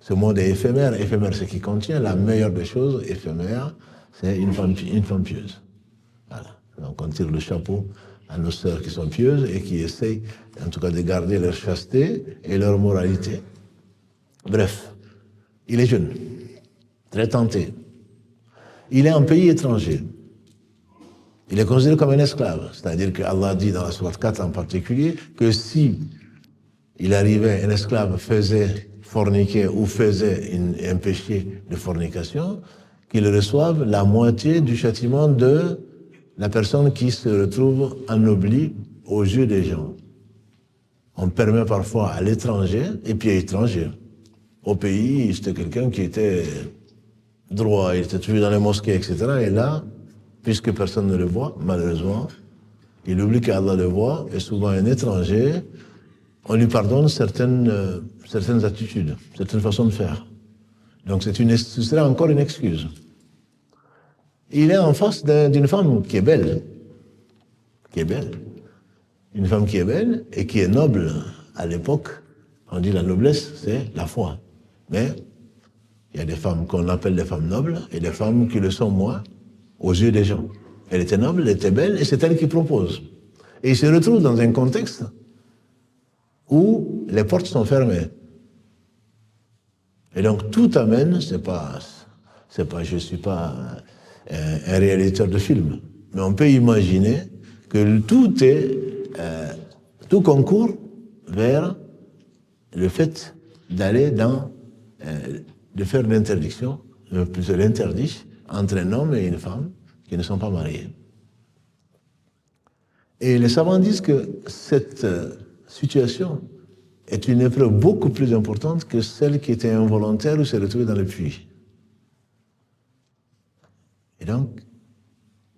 Ce monde est éphémère, c'est qui contient la meilleure des choses, éphémère, c'est une femme pieuse. Voilà. Donc on tire le chapeau à nos sœurs qui sont pieuses et qui essayent, en tout cas, de garder leur chasteté et leur moralité. Bref, il est jeune, très tenté. Il est en pays étranger. Il est considéré comme un esclave. C'est-à-dire que Allah dit dans la sourate 4 en particulier que si il arrivait, un esclave faisait forniquer ou faisait un péché de fornication, qu'il reçoive la moitié du châtiment de la personne qui se retrouve ennoblie aux yeux des gens. On permet parfois à l'étranger, et puis à l'étranger. Au pays, c'était quelqu'un qui était droit, il était toujours dans les mosquées, etc. Et là, puisque personne ne le voit, malheureusement, il oublie qu'Allah le voit, et souvent un étranger, on lui pardonne certaines attitudes, certaines façons de faire. Donc ce serait encore une excuse. Il est en face d'une femme qui est belle. Une femme qui est belle et qui est noble. À l'époque, on dit la noblesse, c'est la foi. Mais il y a des femmes qu'on appelle des femmes nobles et des femmes qui le sont moins aux yeux des gens. Elle était noble, elle était belle et c'est elle qui propose. Et il se retrouve dans un contexte où les portes sont fermées. Et donc tout amène, je suis pas un réalisateur de film, mais on peut imaginer que tout est tout concourt vers le fait d'aller de faire l'interdiction, plutôt l'interdit, entre un homme et une femme qui ne sont pas mariés. Et les savants disent que cette situation est une épreuve beaucoup plus importante que celle qui était involontaire ou s'est retrouvée dans le puits. Et donc,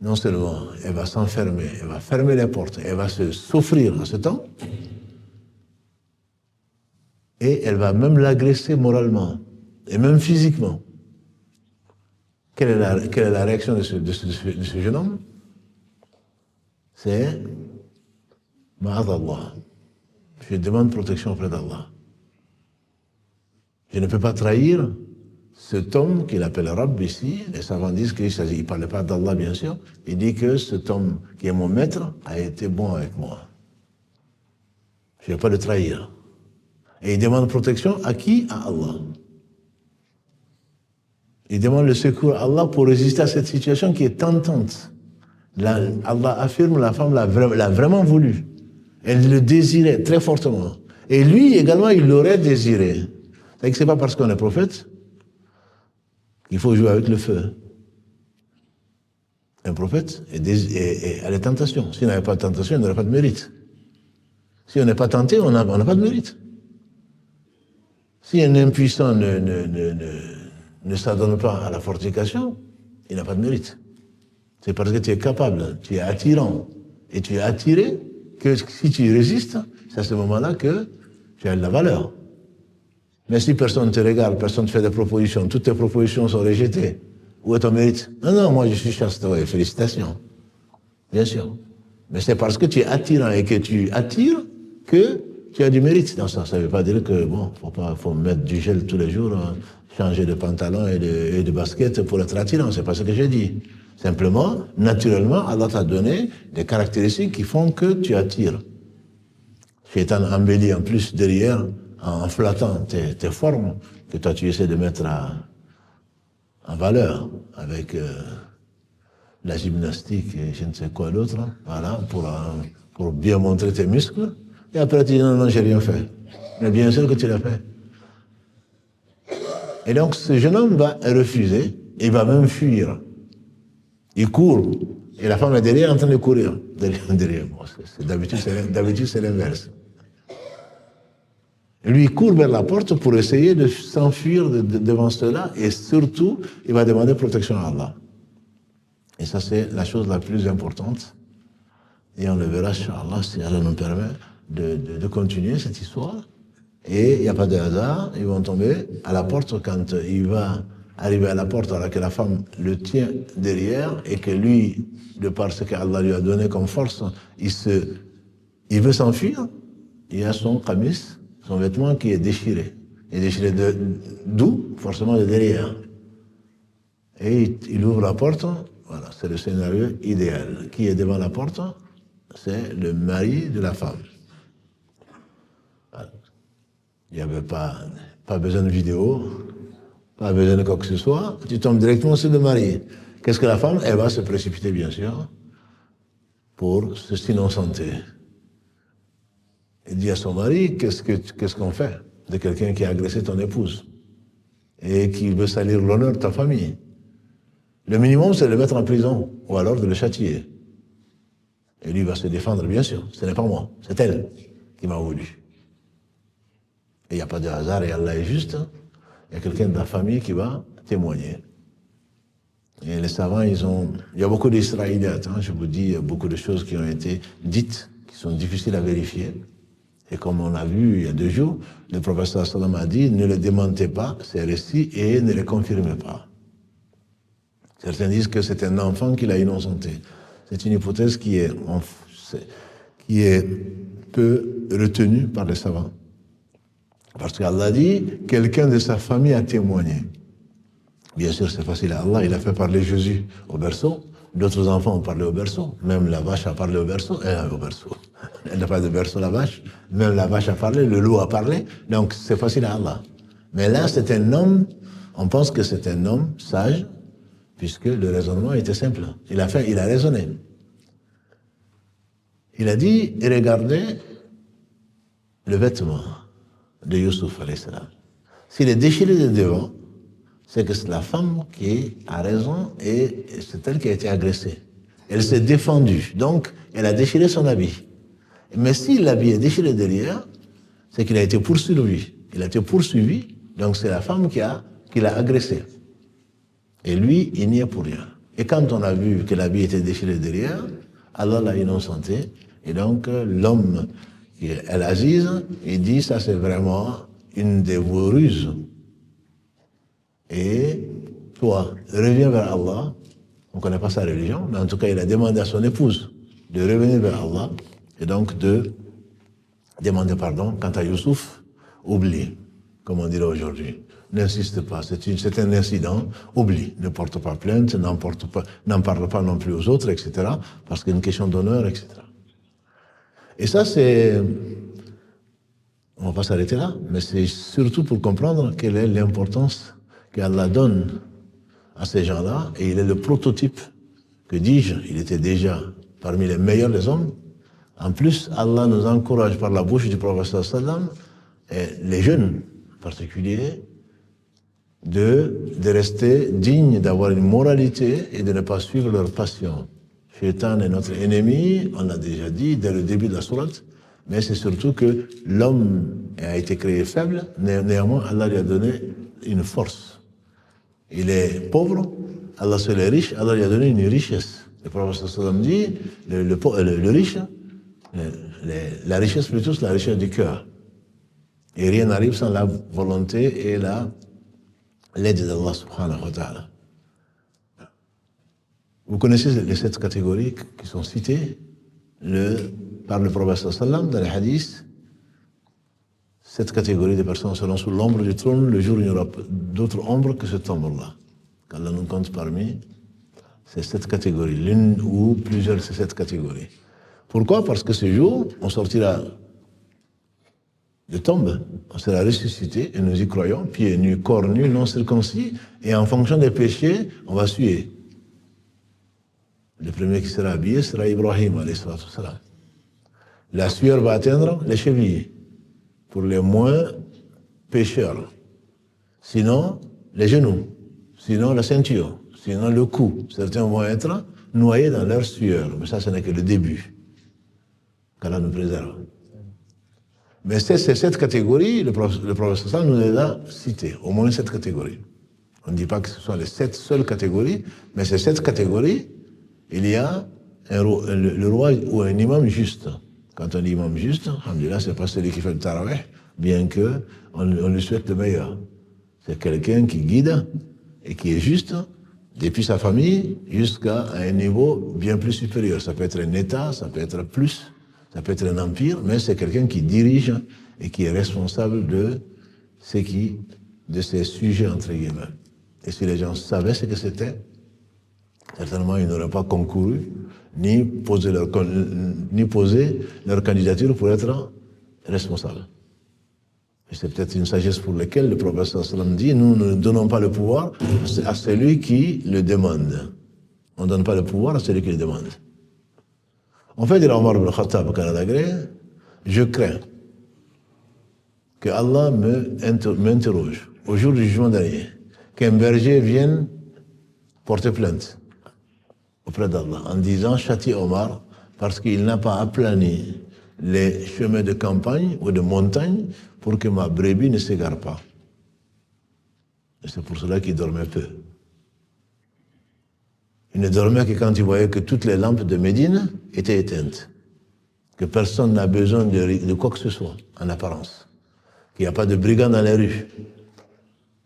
non seulement elle va s'enfermer, elle va fermer les portes, elle va se souffrir en ce temps, et elle va même l'agresser moralement, et même physiquement. Quelle est la réaction de ce jeune homme? C'est « Ma'adallah ». Je demande protection auprès d'Allah. Je ne peux pas trahir cet homme qu'il appelle Rabb ici. Les savants disent qu'il ne parlait pas d'Allah, bien sûr. Il dit que cet homme qui est mon maître a été bon avec moi. Je ne vais pas le trahir. Et il demande protection à qui? À Allah. Il demande le secours à Allah pour résister à cette situation qui est tentante. Allah affirme, la femme l'a vraiment voulu. Elle le désirait très fortement. Et lui également, il l'aurait désiré. C'est-à-dire que ce n'est pas parce qu'on est prophète qu'il faut jouer avec le feu. Un prophète a les tentations. S'il n'avait pas de tentation, il n'aurait pas de mérite. Si on n'est pas tenté, on n'a pas de mérite. Si un impuissant ne s'adonne pas à la fornication, il n'a pas de mérite. C'est parce que tu es capable, tu es attirant et tu es attiré que si tu résistes, c'est à ce moment-là que tu as de la valeur. Mais si personne ne te regarde, personne ne te fait des propositions, toutes tes propositions sont rejetées, où est ton mérite? Non, moi je suis chaste, ouais, félicitations. Bien sûr. Mais c'est parce que tu es attirant et que tu attires que tu as du mérite. Non, ça ne veut pas dire que, bon, faut mettre du gel tous les jours, changer de pantalon et de basket pour être attirant. C'est pas ce que j'ai dit. Simplement, naturellement, Allah t'a donné des caractéristiques qui font que tu attires. Shaitan embellit en plus derrière, en flattant tes formes, que toi tu essaies de mettre en valeur avec la gymnastique et je ne sais quoi d'autre, voilà, pour bien montrer tes muscles. Et après tu dis non, j'ai rien fait. Mais bien sûr que tu l'as fait. Et donc ce jeune homme va refuser, il va même fuir. Il court, et la femme est derrière en train de courir. Derrière. Bon, d'habitude, c'est l'inverse. Lui, il court vers la porte pour essayer de s'enfuir devant cela, et surtout, il va demander protection à Allah. Et ça, c'est la chose la plus importante. Et on le verra, Inch'Allah, si Allah nous permet de continuer cette histoire. Et il n'y a pas de hasard, ils vont tomber à la porte quand il va arriver à la porte alors que la femme le tient derrière et que lui, de par ce qu'Allah lui a donné comme force, il veut s'enfuir. Il y a son qamis, son vêtement qui est déchiré. Il est déchiré d'où? Forcément de derrière. Et il ouvre la porte, voilà, c'est le scénario idéal. Qui est devant la porte? C'est le mari de la femme. Voilà. Il n'y avait pas besoin de vidéo, pas besoin de quoi que ce soit, tu tombes directement sur le mari. Qu'est-ce que la femme? Elle va se précipiter, bien sûr, pour s'innocenter. Elle dit à son mari, qu'est-ce qu'on fait de quelqu'un qui a agressé ton épouse et qui veut salir l'honneur de ta famille? Le minimum, c'est de le mettre en prison, ou alors de le châtier. Et lui va se défendre, bien sûr. Ce n'est pas moi, c'est elle qui m'a voulu. Et il n'y a pas de hasard, et Allah est juste. Il y a quelqu'un de la famille qui va témoigner. Et les savants, il y a beaucoup d'Israélites, je vous dis, il y a beaucoup de choses qui ont été dites, qui sont difficiles à vérifier. Et comme on a vu il y a 2 jours, le professeur Salam a dit, ne les démentez pas, ces récits, et ne les confirmez pas. Certains disent que c'est un enfant qui l'a innocenté. C'est une hypothèse qui est peu retenue par les savants. Parce qu'Allah dit, quelqu'un de sa famille a témoigné. Bien sûr, c'est facile à Allah, il a fait parler Jésus au berceau. D'autres enfants ont parlé au berceau. Même la vache a parlé au berceau. Elle n'a pas de berceau, la vache. Même la vache a parlé, le loup a parlé. Donc, c'est facile à Allah. Mais là, c'est un homme, on pense que c'est un homme sage, puisque le raisonnement était simple. Il a raisonné. Il a dit, regardez le vêtement de Youssouf, alayhi salam. S'il est déchiré de devant, c'est que c'est la femme qui a raison et c'est elle qui a été agressée. Elle s'est défendue, donc elle a déchiré son habit. Mais si l'habit est déchiré derrière, c'est qu'il a été poursuivi. Il a été poursuivi, donc c'est la femme qui l'a agressé. Et lui, il n'y est pour rien. Et quand on a vu que l'habit était déchiré derrière, Allah l'a innocenté. Et donc l'homme, El-Aziz, il dit, ça c'est vraiment une de vos ruses. Et toi, reviens vers Allah. On ne connaît pas sa religion, mais en tout cas, il a demandé à son épouse de revenir vers Allah et donc de demander pardon. Quant à Youssouf, oublie, comme on dirait aujourd'hui. N'insiste pas, c'est un incident, oublie. Ne porte pas plainte, n'en parle pas non plus aux autres, etc. Parce qu'il y a une question d'honneur, etc. Et ça, on ne va pas s'arrêter là, mais c'est surtout pour comprendre quelle est l'importance qu'Allah donne à ces gens-là, et il est le prototype, que dis-je, il était déjà parmi les meilleurs des hommes. En plus, Allah nous encourage par la bouche du prophète sallam, et les jeunes en particulier, de rester dignes d'avoir une moralité et de ne pas suivre leur passion. Shaitan est notre ennemi, on l'a déjà dit dès le début de la sourate, mais c'est surtout que l'homme a été créé faible, néanmoins Allah lui a donné une force. Il est pauvre, Allah seul est riche, Allah lui a donné une richesse. Le prophète sallam dit, le riche, la richesse plutôt, c'est la richesse du cœur. Et rien n'arrive sans la volonté et l'aide d'Allah subhanahu wa ta'ala. Vous connaissez les 7 catégories qui sont citées par le prophète sallam dans les hadiths. 7 catégories de personnes seront sous l'ombre du trône le jour où il n'y aura d'autre ombre que cette ombre-là. Qu'Allah nous compte parmi ces 7 catégories, l'une ou plusieurs de ces 7 catégories. Pourquoi? Parce que ce jour, on sortira de tombe, on sera ressuscité, et nous y croyons, pieds nus, corps nus, non circoncis, et en fonction des péchés, on va suer. Le premier qui sera habillé sera Ibrahim, alayhi salatu wassalam. La sueur va atteindre les chevilles, pour les moins pécheurs. Sinon, les genoux, sinon la ceinture, sinon le cou. Certains vont être noyés dans leur sueur, mais ça, ce n'est que le début. Qu'Allah nous préserve. Mais ces 7 catégories, le prophète nous les a citées, au moins 7 catégories. On ne dit pas que ce sont les 7 seules catégories, mais ces 7 catégories, il y a le roi ou un imam juste. Quand on dit imam juste, alhamdoulilah, c'est pas celui qui fait le tarawih, bien qu'on lui souhaite le meilleur. C'est quelqu'un qui guide et qui est juste, depuis sa famille jusqu'à un niveau bien plus supérieur. Ça peut être un État, ça peut être plus, ça peut être un empire, mais c'est quelqu'un qui dirige et qui est responsable de ces sujets, entre guillemets. Et si les gens savaient ce que c'était, certainement ils n'auraient pas concouru, ni posé leur candidature pour être responsable. Et c'est peut-être une sagesse pour laquelle le prophète sallam dit, nous ne donnons pas le pouvoir à celui qui le demande. On ne donne pas le pouvoir à celui qui le demande. En fait, il a Omar ibn Khattab au Canada, je crains que Allah m'interroge au jour du jugement dernier, qu'un berger vienne porter plainte auprès d'Allah en disant châtie Omar parce qu'il n'a pas aplani les chemins de campagne ou de montagne pour que ma brebis ne s'égare pas. Et c'est pour cela qu'il dormait peu. Il ne dormait que quand il voyait que toutes les lampes de Médine étaient éteintes, que personne n'a besoin de quoi que ce soit en apparence, qu'il n'y a pas de brigands dans les rues.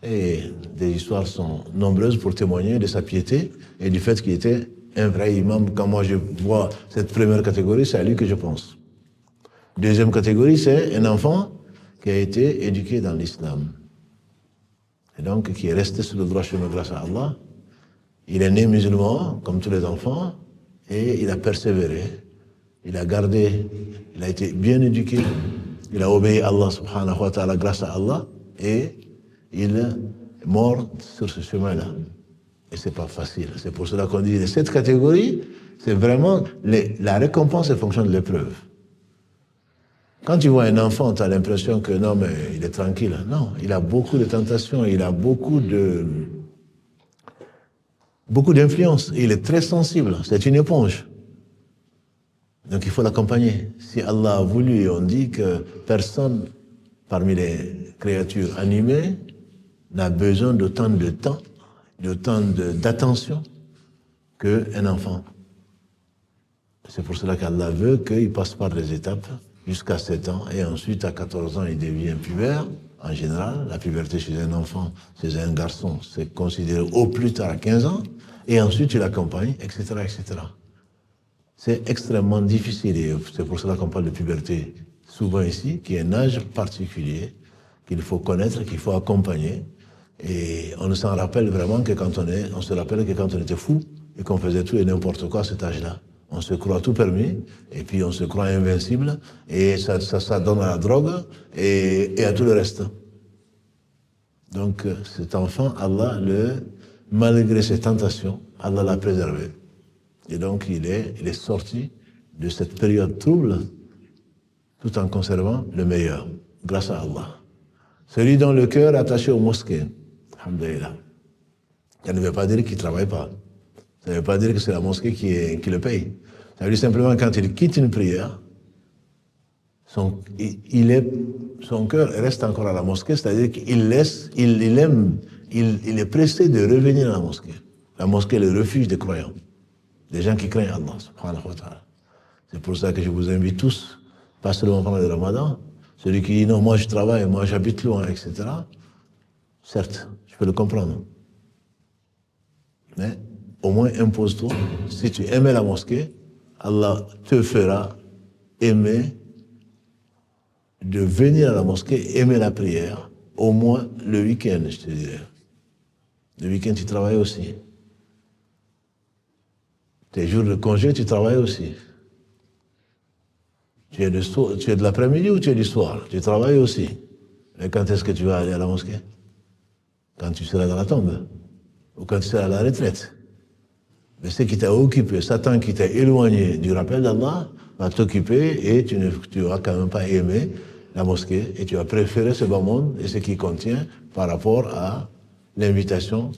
Et des histoires sont nombreuses pour témoigner de sa piété et du fait qu'il était un vrai imam. Quand moi je vois cette première catégorie, c'est à lui que je pense. Deuxième catégorie, c'est un enfant qui a été éduqué dans l'islam. Et donc qui est resté sur le droit chemin grâce à Allah. Il est né musulman, comme tous les enfants, et il a persévéré. Il a gardé, il a été bien éduqué, il a obéi à Allah subhanahu wa ta'ala grâce à Allah, et il est mort sur ce chemin-là. Et c'est pas facile. C'est pour cela qu'on dit, cette catégorie, c'est vraiment, la récompense est fonction de l'épreuve. Quand tu vois un enfant, tu as l'impression que non, mais il est tranquille. Non, il a beaucoup de tentations, il a beaucoup d'influence. Il est très sensible. C'est une éponge. Donc il faut l'accompagner. Si Allah a voulu, on dit que personne parmi les créatures animées n'a besoin d'autant de temps, d'autant d'attention qu'un enfant. C'est pour cela qu'Allah veut qu'il passe par des étapes jusqu'à 7 ans, et ensuite, à 14 ans, il devient pubère. En général, la puberté chez un enfant, chez un garçon, c'est considéré au plus tard à 15 ans, et ensuite, tu l'accompagnes, etc., etc. C'est extrêmement difficile, et c'est pour cela qu'on parle de puberté souvent ici, qui est un âge particulier, qu'il faut connaître, qu'il faut accompagner, et on s'en rappelle vraiment que on se rappelle que quand on était fou, et qu'on faisait tout et n'importe quoi à cet âge-là. On se croit tout permis, et puis on se croit invincible, et ça donne à la drogue, et à tout le reste. Donc cet enfant, Allah, malgré ses tentations, Allah l'a préservé. Et donc il est sorti de cette période trouble, tout en conservant le meilleur, grâce à Allah. Celui dont le cœur est attaché aux mosquées, alhamdoulilah. Ça ne veut pas dire qu'il ne travaille pas. Ça ne veut pas dire que c'est la mosquée qui le paye. Ça veut dire simplement quand il quitte une prière, son cœur reste encore à la mosquée, c'est-à-dire qu'il est pressé de revenir à la mosquée. La mosquée est le refuge des croyants, des gens qui craignent Allah, subhanahu wa ta'ala. C'est pour ça que je vous invite tous, pas seulement pendant le Ramadan, celui qui dit non, moi je travaille, moi j'habite loin, etc. Certes, je peux le comprendre. Mais au moins impose-toi, si tu aimais la mosquée, Allah te fera aimer de venir à la mosquée, aimer la prière, au moins le week-end, je te dirais. Le week-end, tu travailles aussi. Tes jours de congé, tu travailles aussi. Tu es de l'après-midi ou tu es du soir? Tu travailles aussi. Mais quand est-ce que tu vas aller à la mosquée? Quand tu seras dans la tombe, ou quand tu seras à la retraite. Mais ce qui t'a occupé, Satan qui t'a éloigné du rappel d'Allah, va t'occuper et tu vas quand même pas aimer la mosquée et tu vas préférer ce bas monde et ce qui contient par rapport à l'invitation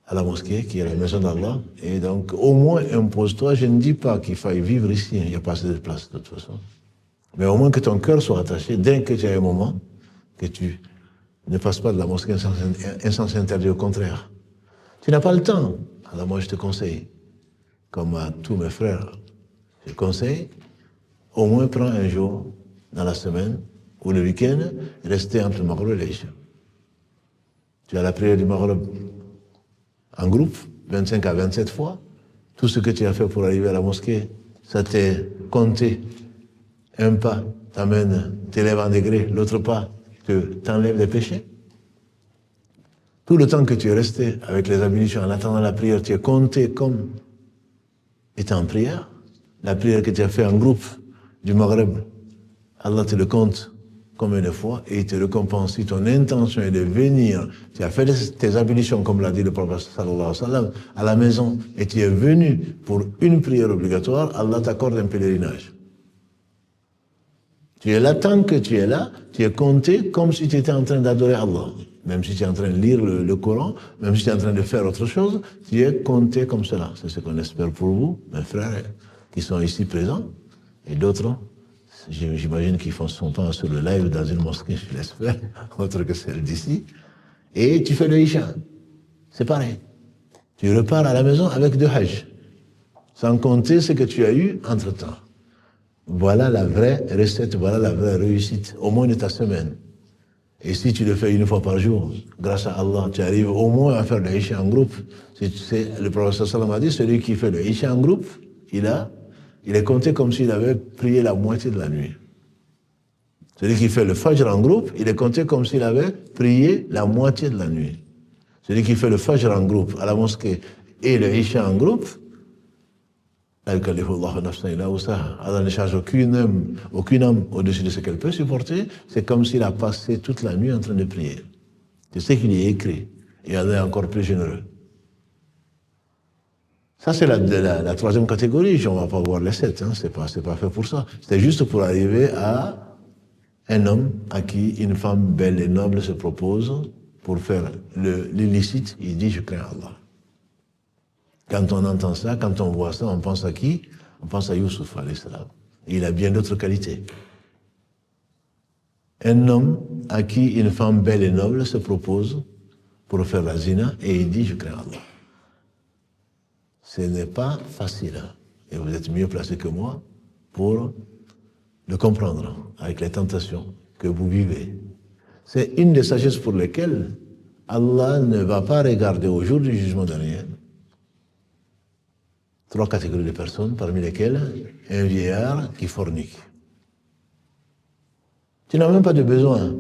à la mosquée qui est la maison d'Allah. Et donc au moins impose-toi, je ne dis pas qu'il faille vivre ici, il n'y a pas assez de place de toute façon. Mais au moins que ton cœur soit attaché dès que tu as un moment, que tu ne fasses pas de la mosquée un sens interdit, au contraire. Tu n'as pas le temps. Alors moi je te conseille, comme à tous mes frères, je conseille, au moins prends un jour dans la semaine ou le week-end, rester entre le Maghreb et l'Isha. Tu as la prière du Maghreb en groupe, 25 à 27 fois. Tout ce que tu as fait pour arriver à la mosquée, ça t'est compté. Un pas t'élève en degré, l'autre pas t'enlève des péchés. Tout le temps que tu es resté avec les ablutions en attendant la prière, tu es compté comme étant en prière. La prière que tu as fait en groupe du Maghreb, Allah te le compte comme une fois et il te récompense. Si ton intention est de venir, tu as fait tes ablutions, comme l'a dit le prophète sallallahu alayhi wa sallam, à la maison et tu es venu pour une prière obligatoire, Allah t'accorde un pèlerinage. Tu es là, tant que tu es là, tu es compté comme si tu étais en train d'adorer Allah. Même si tu es en train de lire le Coran, même si tu es en train de faire autre chose, tu es compté comme cela. C'est ce qu'on espère pour vous, mes frères qui sont ici présents, et d'autres, j'imagine qu'ils font son temps sur le live dans une mosquée, je l'espère, autre que celle d'ici, et tu fais le Isha. C'est pareil. Tu repars à la maison avec 2 Hajj, sans compter ce que tu as eu entre-temps. Voilà la vraie recette, voilà la vraie réussite, au moins de ta semaine. Et si tu le fais une fois par jour, grâce à Allah, tu arrives au moins à faire le Isha en groupe. Le prophète sallam a dit, celui qui fait le Isha en groupe, il est compté comme s'il avait prié la moitié de la nuit. Celui qui fait le Fajr en groupe, il est compté comme s'il avait prié la moitié de la nuit. Celui qui fait le Fajr en groupe à la mosquée et le Isha en groupe, Allah ne charge aucune âme au-dessus de ce qu'elle peut supporter. C'est comme s'il a passé toute la nuit en train de prier. C'est ce qu'il y est écrit. Et Allah est encore plus généreux. Ça, c'est la troisième catégorie. On ne va pas voir les 7, hein. C'est pas fait pour ça. C'est juste pour arriver à un homme à qui une femme belle et noble se propose pour faire l'illicite. Il dit, je crains Allah. Quand on entend ça, quand on voit ça, on pense à qui? On pense à Youssouf, alayhi salam. Il a bien d'autres qualités. Un homme à qui une femme belle et noble se propose pour faire la zina et il dit, je crains Allah. Ce n'est pas facile. Et vous êtes mieux placé que moi pour le comprendre avec les tentations que vous vivez. C'est une des sagesses pour lesquelles Allah ne va pas regarder au jour du jugement dernier 3 catégories de personnes, parmi lesquelles un vieillard qui fornique. Tu n'as même pas de besoin.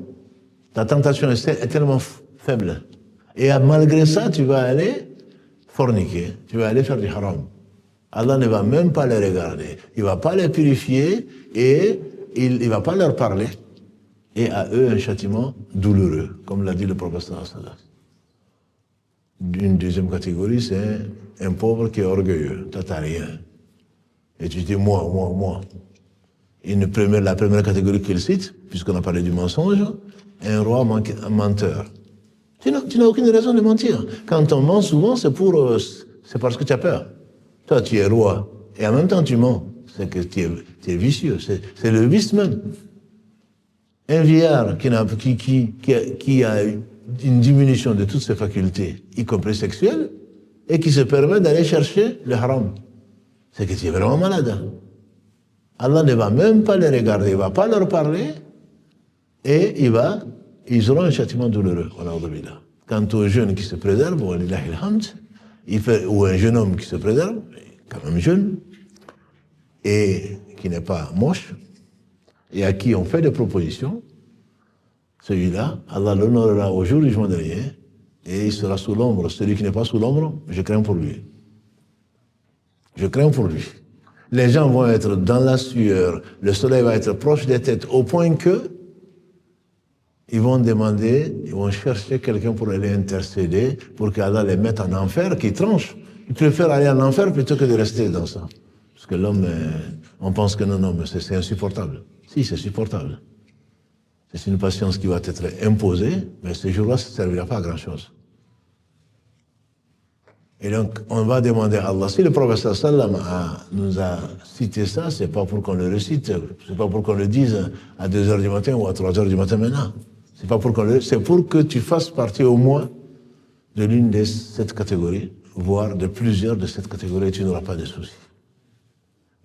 Ta tentation est tellement faible. Et malgré ça, tu vas aller forniquer, tu vas aller faire du haram. Allah ne va même pas les regarder. Il ne va pas les purifier et il ne va pas leur parler. Et à eux, un châtiment douloureux, comme l'a dit le professeur Assadah. Une deuxième catégorie, c'est un pauvre qui est orgueilleux. Toi, t'as rien. Et tu dis, moi. La première catégorie qu'il cite, puisqu'on a parlé du mensonge, un roi menteur. Tu n'as aucune raison de mentir. Quand on ment souvent, c'est parce que tu as peur. Toi, tu es roi. Et en même temps, tu mens. C'est que tu es vicieux. C'est le vice même. Un vieillard qui a une diminution de toutes ses facultés, y compris sexuelles, et qui se permet d'aller chercher le haram. C'est que tu es vraiment malade. Allah ne va même pas les regarder, il ne va pas leur parler, et ils auront un châtiment douloureux. Quant aux jeunes qui se préservent, ou un jeune homme qui se préserve, quand même jeune, et qui n'est pas moche, et à qui on fait des propositions, celui-là, Allah l'honorera au jour du jugement dernier, et il sera sous l'ombre. Celui qui n'est pas sous l'ombre, je crains pour lui. Je crains pour lui. Les gens vont être dans la sueur, le soleil va être proche des têtes, au point que ils vont chercher quelqu'un pour aller intercéder, pour qu'Allah les mette en enfer, qui tranche. Ils préfèrent aller en enfer plutôt que de rester dans ça. Parce que l'homme, on pense que non, mais c'est insupportable. Si, c'est supportable. C'est une patience qui va être imposée, mais ce jour-là, ça ne servira pas à grand-chose. Et donc, on va demander à Allah. Si le prophète sallam nous a cité ça, c'est pas pour qu'on le récite, c'est pas pour qu'on le dise à 2h du matin ou à 3h du matin maintenant. C'est pour que tu fasses partie au moins de l'une de cette catégorie, voire de plusieurs de cette catégorie, et tu n'auras pas de soucis.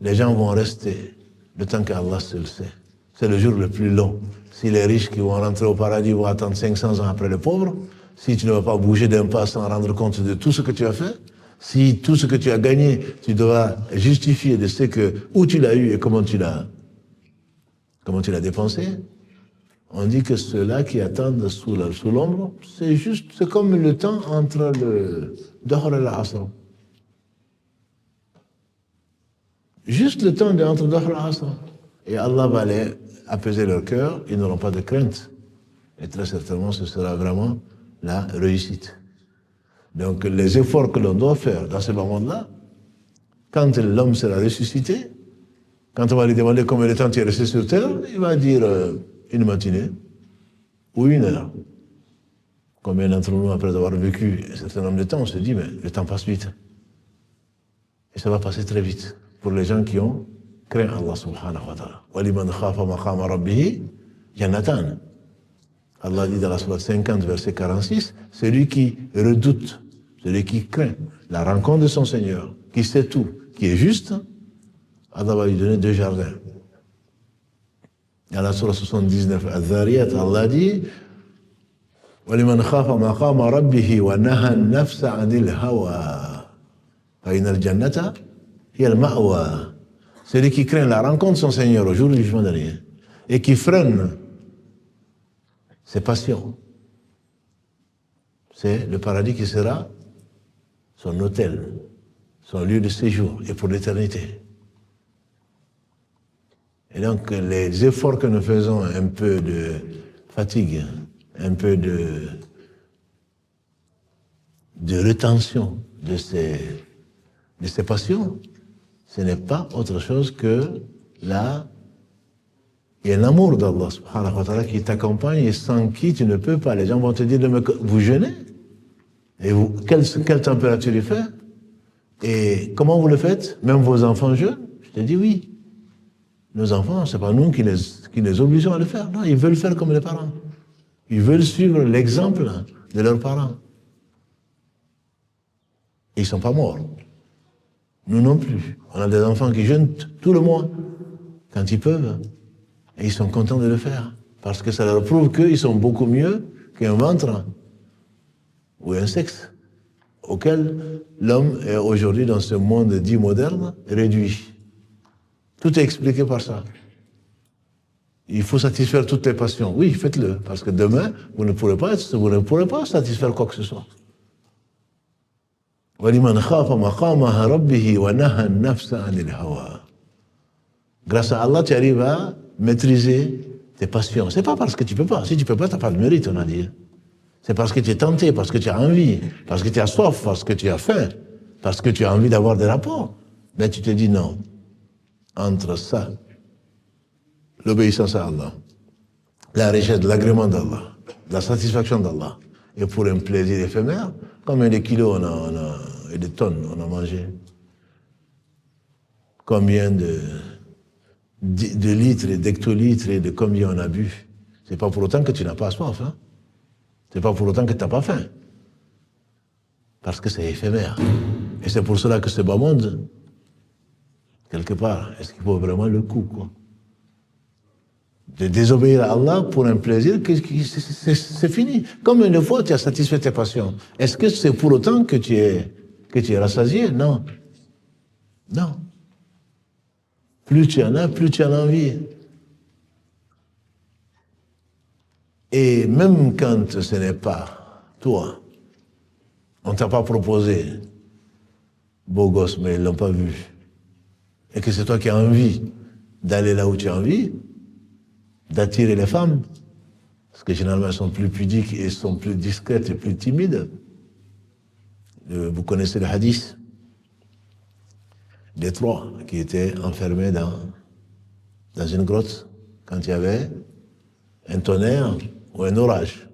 Les gens vont rester le temps qu'Allah seul sait. C'est le jour le plus long. Si les riches qui vont rentrer au paradis vont attendre 500 ans après les pauvres, si tu ne vas pas bouger d'un pas sans rendre compte de tout ce que tu as fait, si tout ce que tu as gagné, tu devras justifier de ce où tu l'as eu et comment tu l'as dépensé, on dit que ceux-là qui attendent sous l'ombre, c'est comme le temps entre le Dohr et l'Asr. Juste le temps entre Dohr et l'Asr. Et Allah va les apaiser leur cœur, ils n'auront pas de crainte. Et très certainement, ce sera vraiment la réussite. Donc, les efforts que l'on doit faire dans ce moment-là, quand l'homme sera ressuscité, quand on va lui demander combien de temps tu es resté sur terre, il va dire une matinée ou 1 heure. Combien d'entre nous, après avoir vécu un certain nombre de temps, on se dit, mais le temps passe vite. Et ça va passer très vite pour les gens qui ont craint Allah subhanahu wa ta'ala. وَلِمَنْ خَافَ مَقَامَ رَبِّهِ جَنَّتَانِ. Allah dit dans la sourate 50, verset 46, celui qui redoute, celui qui craint la rencontre de son Seigneur, qui sait tout, qui est juste, Allah va lui donner 2 jardins. Dans la sourate 79, Al-Dhariyat, Allah dit وَلِمَنْ خَافَ مَقَامَ رَبِّهِ وَنَهَى النَّفْسَ عَنِ الْهَوَى فَإِنَّ الْجَنَّةَ هِيَ الْمَأْوَى. Celui qui craint la rencontre de son Seigneur au jour du jugement dernier et qui freine ses passions, c'est le paradis qui sera son hôtel, son lieu de séjour et pour l'éternité. Et donc les efforts que nous faisons, un peu de fatigue, un peu de rétention de de ses passions, ce n'est pas autre chose que là, il y a un amour d'Allah subhanahu wa ta'ala qui t'accompagne et sans qui tu ne peux pas. Les gens vont te dire, vous jeûnez? Et vous, quelle température il fait? Et comment vous le faites? Même vos enfants jeûnent? Je te dis oui. Nos enfants, c'est pas nous qui les obligeons à le faire. Non, ils veulent faire comme les parents. Ils veulent suivre l'exemple de leurs parents. Ils ne sont pas morts. Nous non plus. On a des enfants qui jeûnent tout le mois, quand ils peuvent. Et ils sont contents de le faire. Parce que ça leur prouve qu'ils sont beaucoup mieux qu'un ventre ou un sexe auquel l'homme est aujourd'hui, dans ce monde dit moderne, réduit. Tout est expliqué par ça. Il faut satisfaire toutes tes passions. Oui, faites-le, parce que demain, vous ne pourrez pas satisfaire quoi que ce soit. Grâce à Allah, tu arrives à maîtriser tes passions. C'est pas parce que tu peux pas. Si tu peux pas, tu n'as pas de mérite, on a dit. C'est parce que tu es tenté, parce que tu as envie, parce que tu as soif, parce que tu as faim, parce que tu as envie d'avoir des rapports. Mais tu te dis non. Entre ça, l'obéissance à Allah, la richesse, l'agrément d'Allah, la satisfaction d'Allah, et pour un plaisir éphémère, combien de kilos et de tonnes on a mangé? Combien de litres et d'hectolitres et de combien on a bu? C'est pas pour autant que tu n'as pas soif, hein? C'est pas pour autant que tu n'as pas faim. Parce que c'est éphémère. Et c'est pour cela que ce bas monde, quelque part, est-ce qu'il vaut vraiment le coup, quoi? De désobéir à Allah pour un plaisir, c'est fini. Combien de fois tu as satisfait tes passions? Est-ce que c'est pour autant que tu es rassasié? Non. Non. Plus tu en as, plus tu en as envie. Et même quand ce n'est pas toi, on ne t'a pas proposé beau gosse, mais ils ne l'ont pas vu, et que c'est toi qui as envie d'aller là où tu as envie, d'attirer les femmes, parce que généralement elles sont plus pudiques et sont plus discrètes et plus timides. Vous connaissez le hadith des trois qui étaient enfermés dans une grotte quand il y avait un tonnerre ou un orage.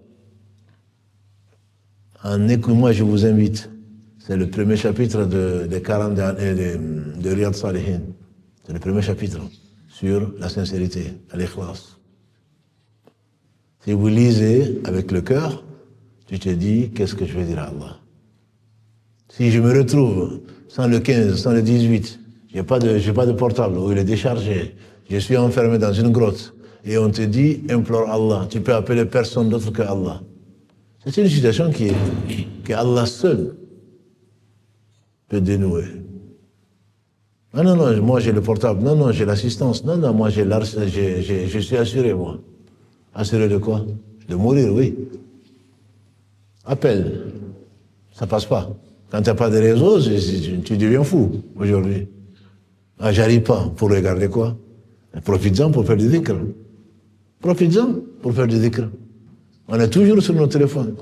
Moi, je vous invite. C'est le premier chapitre des 40 de Riyad Salihin. C'est le premier chapitre sur la sincérité, al-ikhlas. Si vous lisez avec le cœur, tu te dis, qu'est-ce que je vais dire à Allah? Si je me retrouve sans le 15, sans le 18, j'ai pas de portable où il est déchargé, je suis enfermé dans une grotte, et on te dit, implore Allah, tu peux appeler personne d'autre que Allah. C'est une situation que Allah seul peut dénouer. Ah non, moi j'ai le portable, non, j'ai l'assistance, non, moi je suis assuré, moi. Assuré de quoi? De mourir, oui. Appelle, ça passe pas. Quand tu n'as pas de réseau, tu deviens fou aujourd'hui. Ah, j'arrive pas, pour regarder quoi? Profites-en pour faire du dhikr. Profites-en pour faire du dhikr. On est toujours sur nos téléphones.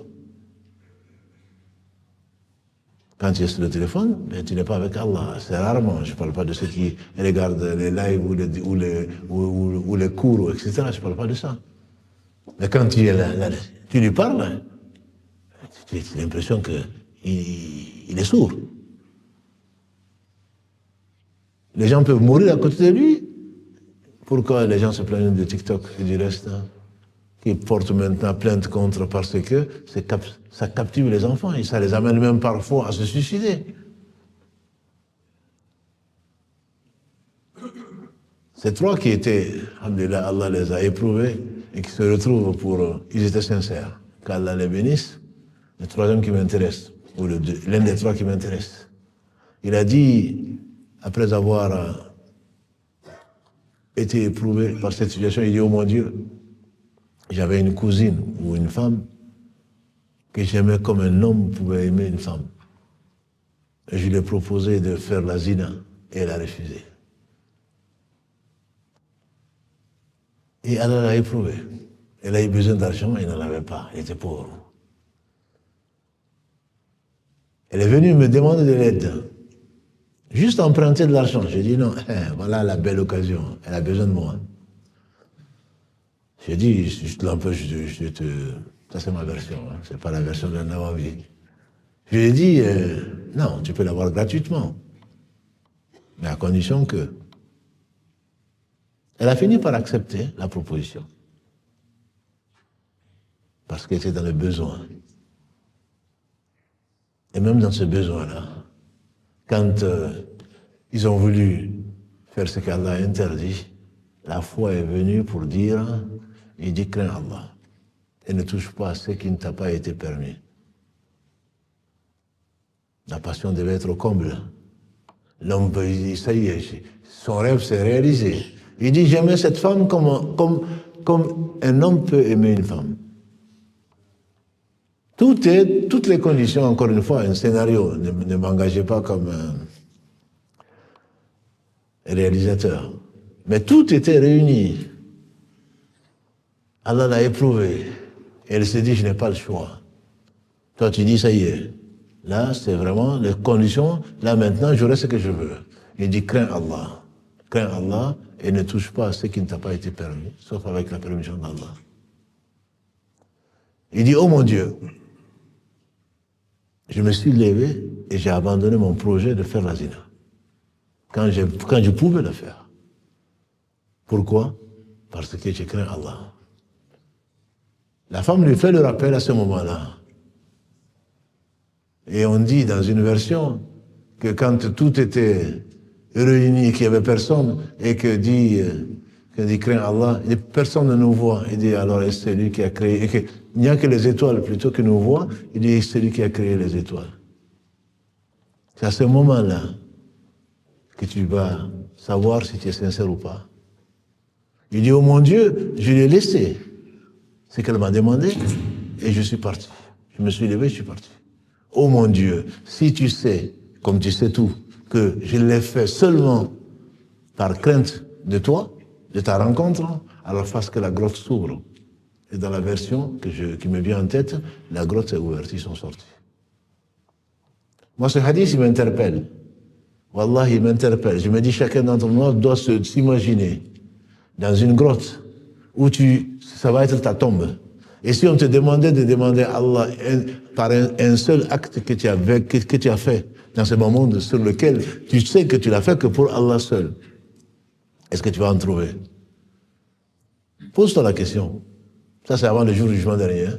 Quand tu es sur le téléphone, mais tu n'es pas avec Allah. C'est rarement. Je ne parle pas de ceux qui regardent les lives ou les cours, etc. Je ne parle pas de ça. Mais quand tu es là, tu lui parles, tu as l'impression qu'il est sourd. Les gens peuvent mourir à côté de lui. Pourquoi les gens se plaignent de TikTok et du reste, hein, qui portent maintenant plainte contre parce que ça captive les enfants et ça les amène même parfois à se suicider. Ces trois qui étaient, alhamdoulilah, Allah les a éprouvés et qui se retrouvent ils étaient sincères. Qu'Allah les bénisse. Le troisième qui m'intéresse, ou l'un des trois qui m'intéresse. Il a dit, après avoir été éprouvé par cette situation, il dit, oh mon Dieu, j'avais une cousine ou une femme que j'aimais comme un homme pouvait aimer une femme. Et je lui ai proposé de faire la zina et elle a refusé. Et elle l'a éprouvé. Elle a eu besoin d'argent et elle n'en avait pas. Elle était pauvre. Elle est venue me demander de l'aide. Juste emprunter de l'argent. J'ai dit non, voilà la belle occasion. Elle a besoin de moi. J'ai dit, je te l'empêche, ça c'est ma version, hein. C'est pas la version de Nawawi. Je lui ai dit, non, tu peux l'avoir gratuitement. Mais à condition que. Elle a fini par accepter la proposition. Parce qu'elle était dans le besoin. Et même dans ce besoin-là, quand ils ont voulu faire ce qu'Allah a interdit, la foi est venue pour dire, il dit, crains Allah et ne touche pas à ce qui ne t'a pas été permis. La passion devait être au comble. L'homme peut dire, ça y est, son rêve s'est réalisé. Il dit, j'aimais cette femme comme un homme peut aimer une femme. Toutes les conditions, encore une fois, un scénario, ne m'engagez pas comme un réalisateur. Mais tout était réuni. Allah l'a éprouvé. Et elle s'est dit, je n'ai pas le choix. Toi, tu dis, ça y est. Là, c'est vraiment les conditions. Là, maintenant, j'aurai ce que je veux. Il dit, crains Allah. Crains Allah et ne touche pas à ce qui ne t'a pas été permis, sauf avec la permission d'Allah. Il dit, oh mon Dieu, je me suis levé et j'ai abandonné mon projet de faire la zina. Quand je pouvais le faire. Pourquoi? Parce que je crains Allah. La femme lui fait le rappel à ce moment-là. Et on dit dans une version que quand tout était réuni, qu'il n'y avait personne, et que dit crains Allah, et personne ne nous voit. Il dit alors c'est lui qui a créé, et qu'il n'y a que les étoiles plutôt que nous voient, il dit c'est lui qui a créé les étoiles. C'est à ce moment-là que tu vas savoir si tu es sincère ou pas. Il dit, oh mon Dieu, je l'ai laissé. C'est qu'elle m'a demandé, et je suis parti. Je me suis levé, je suis parti. Oh mon Dieu, si tu sais, comme tu sais tout, que je l'ai fait seulement par crainte de toi, de ta rencontre, alors fasse que la grotte s'ouvre. Et dans la version qui me vient en tête, la grotte s'est ouverte, ils sont sortis. Moi, ce hadith, il m'interpelle. Wallah, il m'interpelle. Je me dis, chacun d'entre nous doit s'imaginer dans une grotte où ça va être ta tombe. Et si on te demandait de demander à Allah par un seul acte que tu as fait dans ce moment sur lequel tu sais que tu l'as fait que pour Allah seul, est-ce que tu vas en trouver? Pose-toi la question. Ça, c'est avant le jour du jugement dernier. Hein?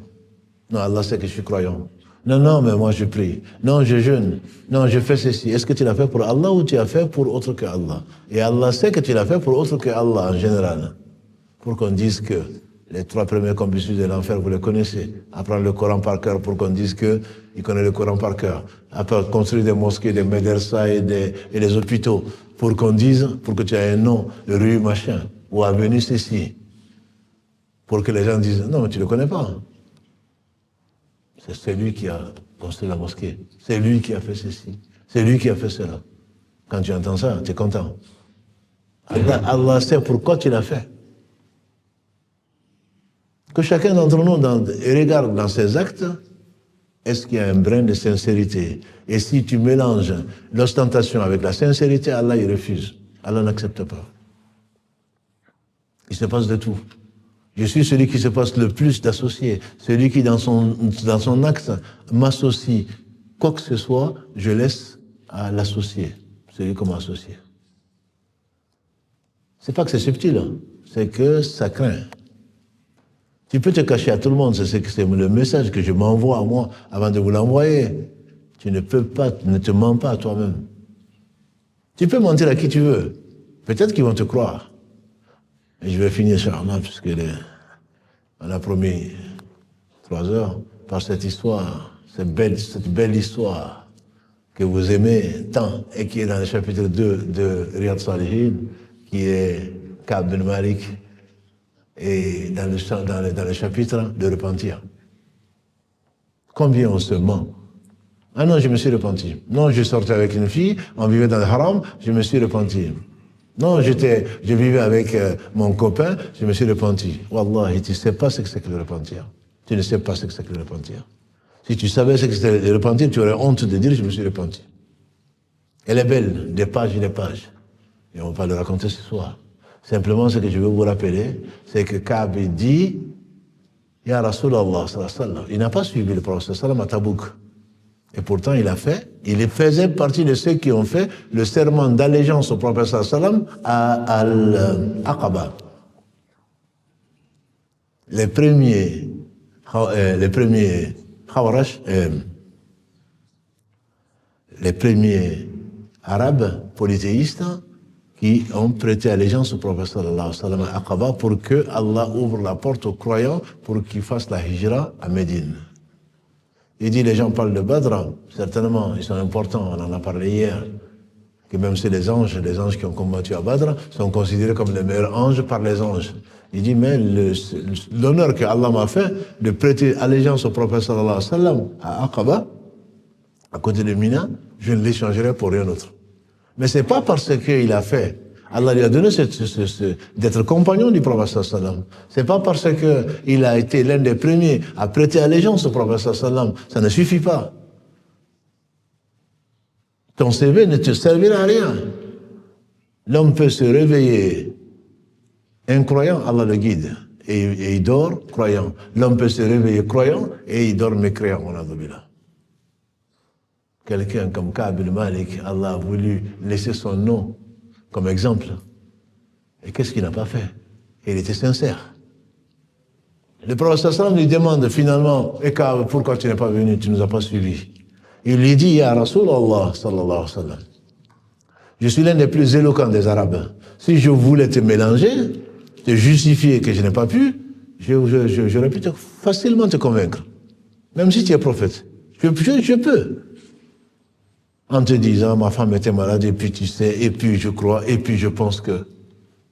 Non, Allah sait que je suis croyant. Non, mais moi je prie. Non, je jeûne. Non, je fais ceci. Est-ce que tu l'as fait pour Allah ou tu l'as fait pour autre que Allah? Et Allah sait que tu l'as fait pour autre que Allah en général. Pour qu'on dise que les 3 premiers combustibles de l'enfer, vous les connaissez. Apprendre le Coran par cœur pour qu'on dise qu'il connaît le Coran par cœur. Après, construire des mosquées, des médersa et des hôpitaux pour qu'on dise, pour que tu aies un nom, rue machin, ou avenue ceci. Pour que les gens disent, non, mais tu ne le connais pas. C'est lui qui a construit la mosquée. C'est lui qui a fait ceci. C'est lui qui a fait cela. Quand tu entends ça, tu es content. Allah sait pourquoi tu l'as fait. Que chacun d'entre nous regarde dans ses actes, est-ce qu'il y a un brin de sincérité? Et si tu mélanges l'ostentation avec la sincérité, Allah il refuse. Allah n'accepte pas. Il se passe de tout. Je suis celui qui se passe le plus d'associés. Celui qui, dans son acte, m'associe. Quoi que ce soit, je laisse à l'associé. Celui qu'on m'a associé. C'est pas que c'est subtil, hein. C'est que ça craint. Tu peux te cacher à tout le monde, c'est le message que je m'envoie à moi avant de vous l'envoyer. Tu ne peux pas, ne te mens pas à toi-même. Tu peux mentir à qui tu veux. Peut-être qu'ils vont te croire. Et je vais finir, Inch'Allah, puisque on a promis 3 heures, par cette histoire, cette belle histoire que vous aimez tant et qui est dans le chapitre 2 de Riyad Salihin, qui est Ka'b bin Malik, et dans le chapitre de repentir. Combien on se ment? Ah non, je me suis repenti. Non, je sortais avec une fille, on vivait dans le haram, je me suis repenti. Non, je vivais avec mon copain, je me suis repenti. Wallah, tu ne sais pas ce que c'est que le repentir. Tu ne sais pas ce que c'est que le repentir. Si tu savais ce que c'était le repentir, tu aurais honte de dire je me suis repenti. Elle est belle, des pages et des pages. Et on va le raconter ce soir. Simplement, ce que je veux vous rappeler, c'est que Ka'b dit, Ya Rasulallah, il n'a pas suivi le prophète sallam à Tabouk. Et pourtant, il faisait partie de ceux qui ont fait le serment d'allégeance au prophète sallam à Al-Aqaba. Les premiers Khawarash, les premiers Arabes polythéistes qui ont prêté allégeance au prophète sallallahu alayhi wa sallam à Aqaba pour que Allah ouvre la porte aux croyants pour qu'ils fassent la hijra à Médine. Il dit, les gens parlent de Badr, certainement, ils sont importants, on en a parlé hier, que même si les anges qui ont combattu à Badr sont considérés comme les meilleurs anges par les anges. Il dit, mais l'honneur que Allah m'a fait de prêter allégeance au prophète sallallahu alayhi wa sallam à Aqaba, à côté de Mina, je ne l'échangerai pour rien d'autre. Mais c'est pas parce qu'il a fait, Allah lui a donné d'être compagnon du prophète sallallahu alayhi wa sallam. C'est pas parce qu'il a été l'un des premiers à prêter allégeance au prophète sallallahu alayhi wa sallam. Ça ne suffit pas. Ton CV ne te servira à rien. L'homme peut se réveiller incroyant, Allah le guide, et il dort croyant. L'homme peut se réveiller croyant et il dort mécréant, on a dit là. Quelqu'un comme Ka'b ibn Malik, Allah a voulu laisser son nom comme exemple. Et qu'est-ce qu'il n'a pas fait? Il était sincère. Le prophète sallam lui demande finalement, et Ka'b, pourquoi tu n'es pas venu, tu ne nous as pas suivis? Il lui dit, Ya Rasulallah, sallallahu alayhi wa sallam, je suis l'un des plus éloquents des Arabes. Si je voulais te mélanger, te justifier que je n'ai pas pu, j'aurais pu facilement te convaincre. Même si tu es prophète. Je peux. En te disant, ma femme était malade, et puis tu sais, et puis je crois, et puis je pense que...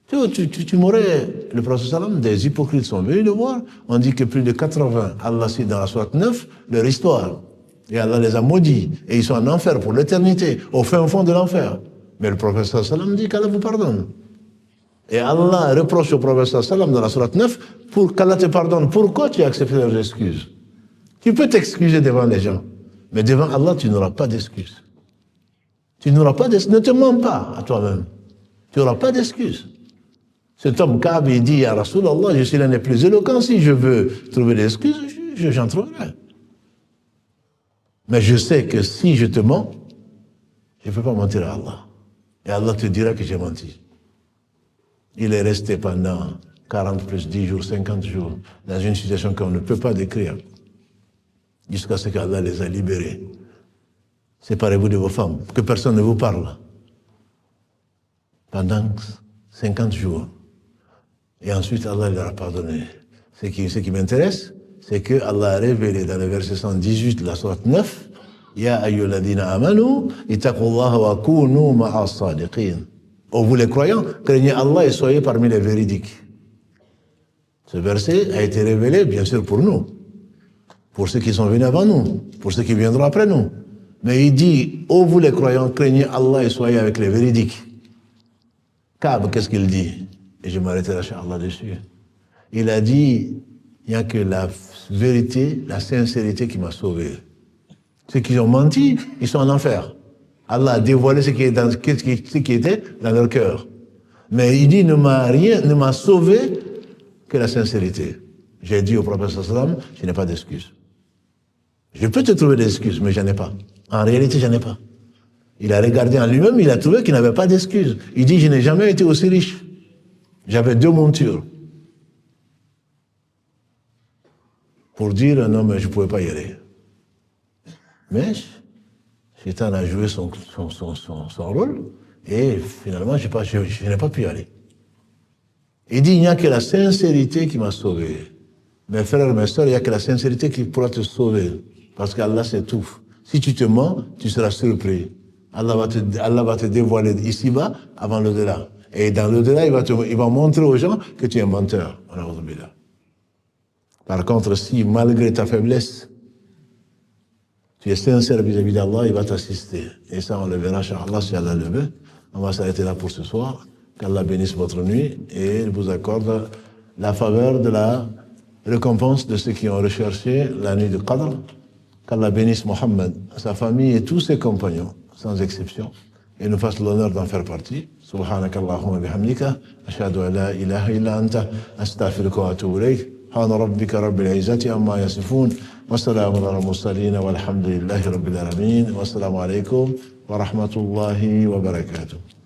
Tu m'aurais... Le prophète sallam, des hypocrites sont venus le voir. On dit que plus de 80, Allah cite dans la sourate 9, leur histoire. Et Allah les a maudits. Et ils sont en enfer pour l'éternité, au fin fond de l'enfer. Mais le prophète sallam dit qu'Allah vous pardonne. Et Allah reproche au prophète sallam dans la sourate 9 pour qu'Allah te pardonne. Pourquoi tu as accepté leurs excuses? Tu peux t'excuser devant les gens, mais devant Allah, tu n'auras pas d'excuses. Tu n'auras pas d'excuses. Ne te mens pas à toi-même. Tu n'auras pas d'excuses. Cet homme Ka'b, il dit à Rasulallah, je suis l'un des plus éloquents. Si je veux trouver des excuses, j'en trouverai. Mais je sais que si je te mens, je ne peux pas mentir à Allah. Et Allah te dira que j'ai menti. Il est resté pendant 40 plus 10 jours, 50 jours, dans une situation qu'on ne peut pas décrire, jusqu'à ce qu'Allah les a libérés. Séparez-vous de vos femmes, que personne ne vous parle. Pendant 50 jours. Et ensuite, Allah leur a pardonné. Ce qui m'intéresse, c'est que Allah a révélé dans le verset 118 de la sourate 9, Ya ayyuhalladhina amanu, ittaqullaha wa kunu ma'a sadiqin. Oh, vous les croyants, craignez Allah et soyez parmi les véridiques. Ce verset a été révélé, bien sûr, pour nous. Pour ceux qui sont venus avant nous. Pour ceux qui viendront après nous. Mais il dit, oh vous les croyants, craignez Allah et soyez avec les véridiques. Ka'b, qu'est-ce qu'il dit? Et je m'arrêterai chez Allah dessus. Il a dit, il n'y a que la vérité, la sincérité qui m'a sauvé. Ceux qui ont menti, ils sont en enfer. Allah a dévoilé ce qui était dans leur cœur. Mais il dit, ne m'a sauvé que la sincérité. J'ai dit au prophète sallam, je n'ai pas d'excuses. Je peux te trouver des excuses, mais j'en ai pas. En réalité, j'en ai pas. Il a regardé en lui-même, il a trouvé qu'il n'avait pas d'excuses. Il dit, je n'ai jamais été aussi riche. J'avais 2 montures. Pour dire, non, mais je ne pouvais pas y aller. Mais, Shaitan a joué son rôle, et finalement, je n'ai pas pu y aller. Il dit, il n'y a que la sincérité qui m'a sauvé. Mes frères et mes sœurs, il n'y a que la sincérité qui pourra te sauver. Parce qu'Allah sait tout. Si tu te mens, tu seras surpris. Allah va te dévoiler ici-bas avant l'au-delà. Et dans l'au-delà, il va montrer aux gens que tu es un menteur. Par contre, si malgré ta faiblesse, tu es sincère vis-à-vis d'Allah, il va t'assister. Et ça, on le verra, Inch'Allah, si Allah le veut. On va s'arrêter là pour ce soir. Qu'Allah bénisse votre nuit et vous accorde la faveur de la récompense de ceux qui ont recherché la nuit de Qadr. Qu'Allah bénisse Mohammed, sa famille et tous ses compagnons, sans exception. et nous fasse l'honneur d'en faire partie. Subhanakallahumma bihamdika, ashhadu an la ilaha illa anta, astaghfiruka wa atubu ilayk. سبحان ربك رب العزة عما يصفون وسلام على المرسلين والحمد لله رب العالمين والسلام عليكم ورحمة الله وبركاته.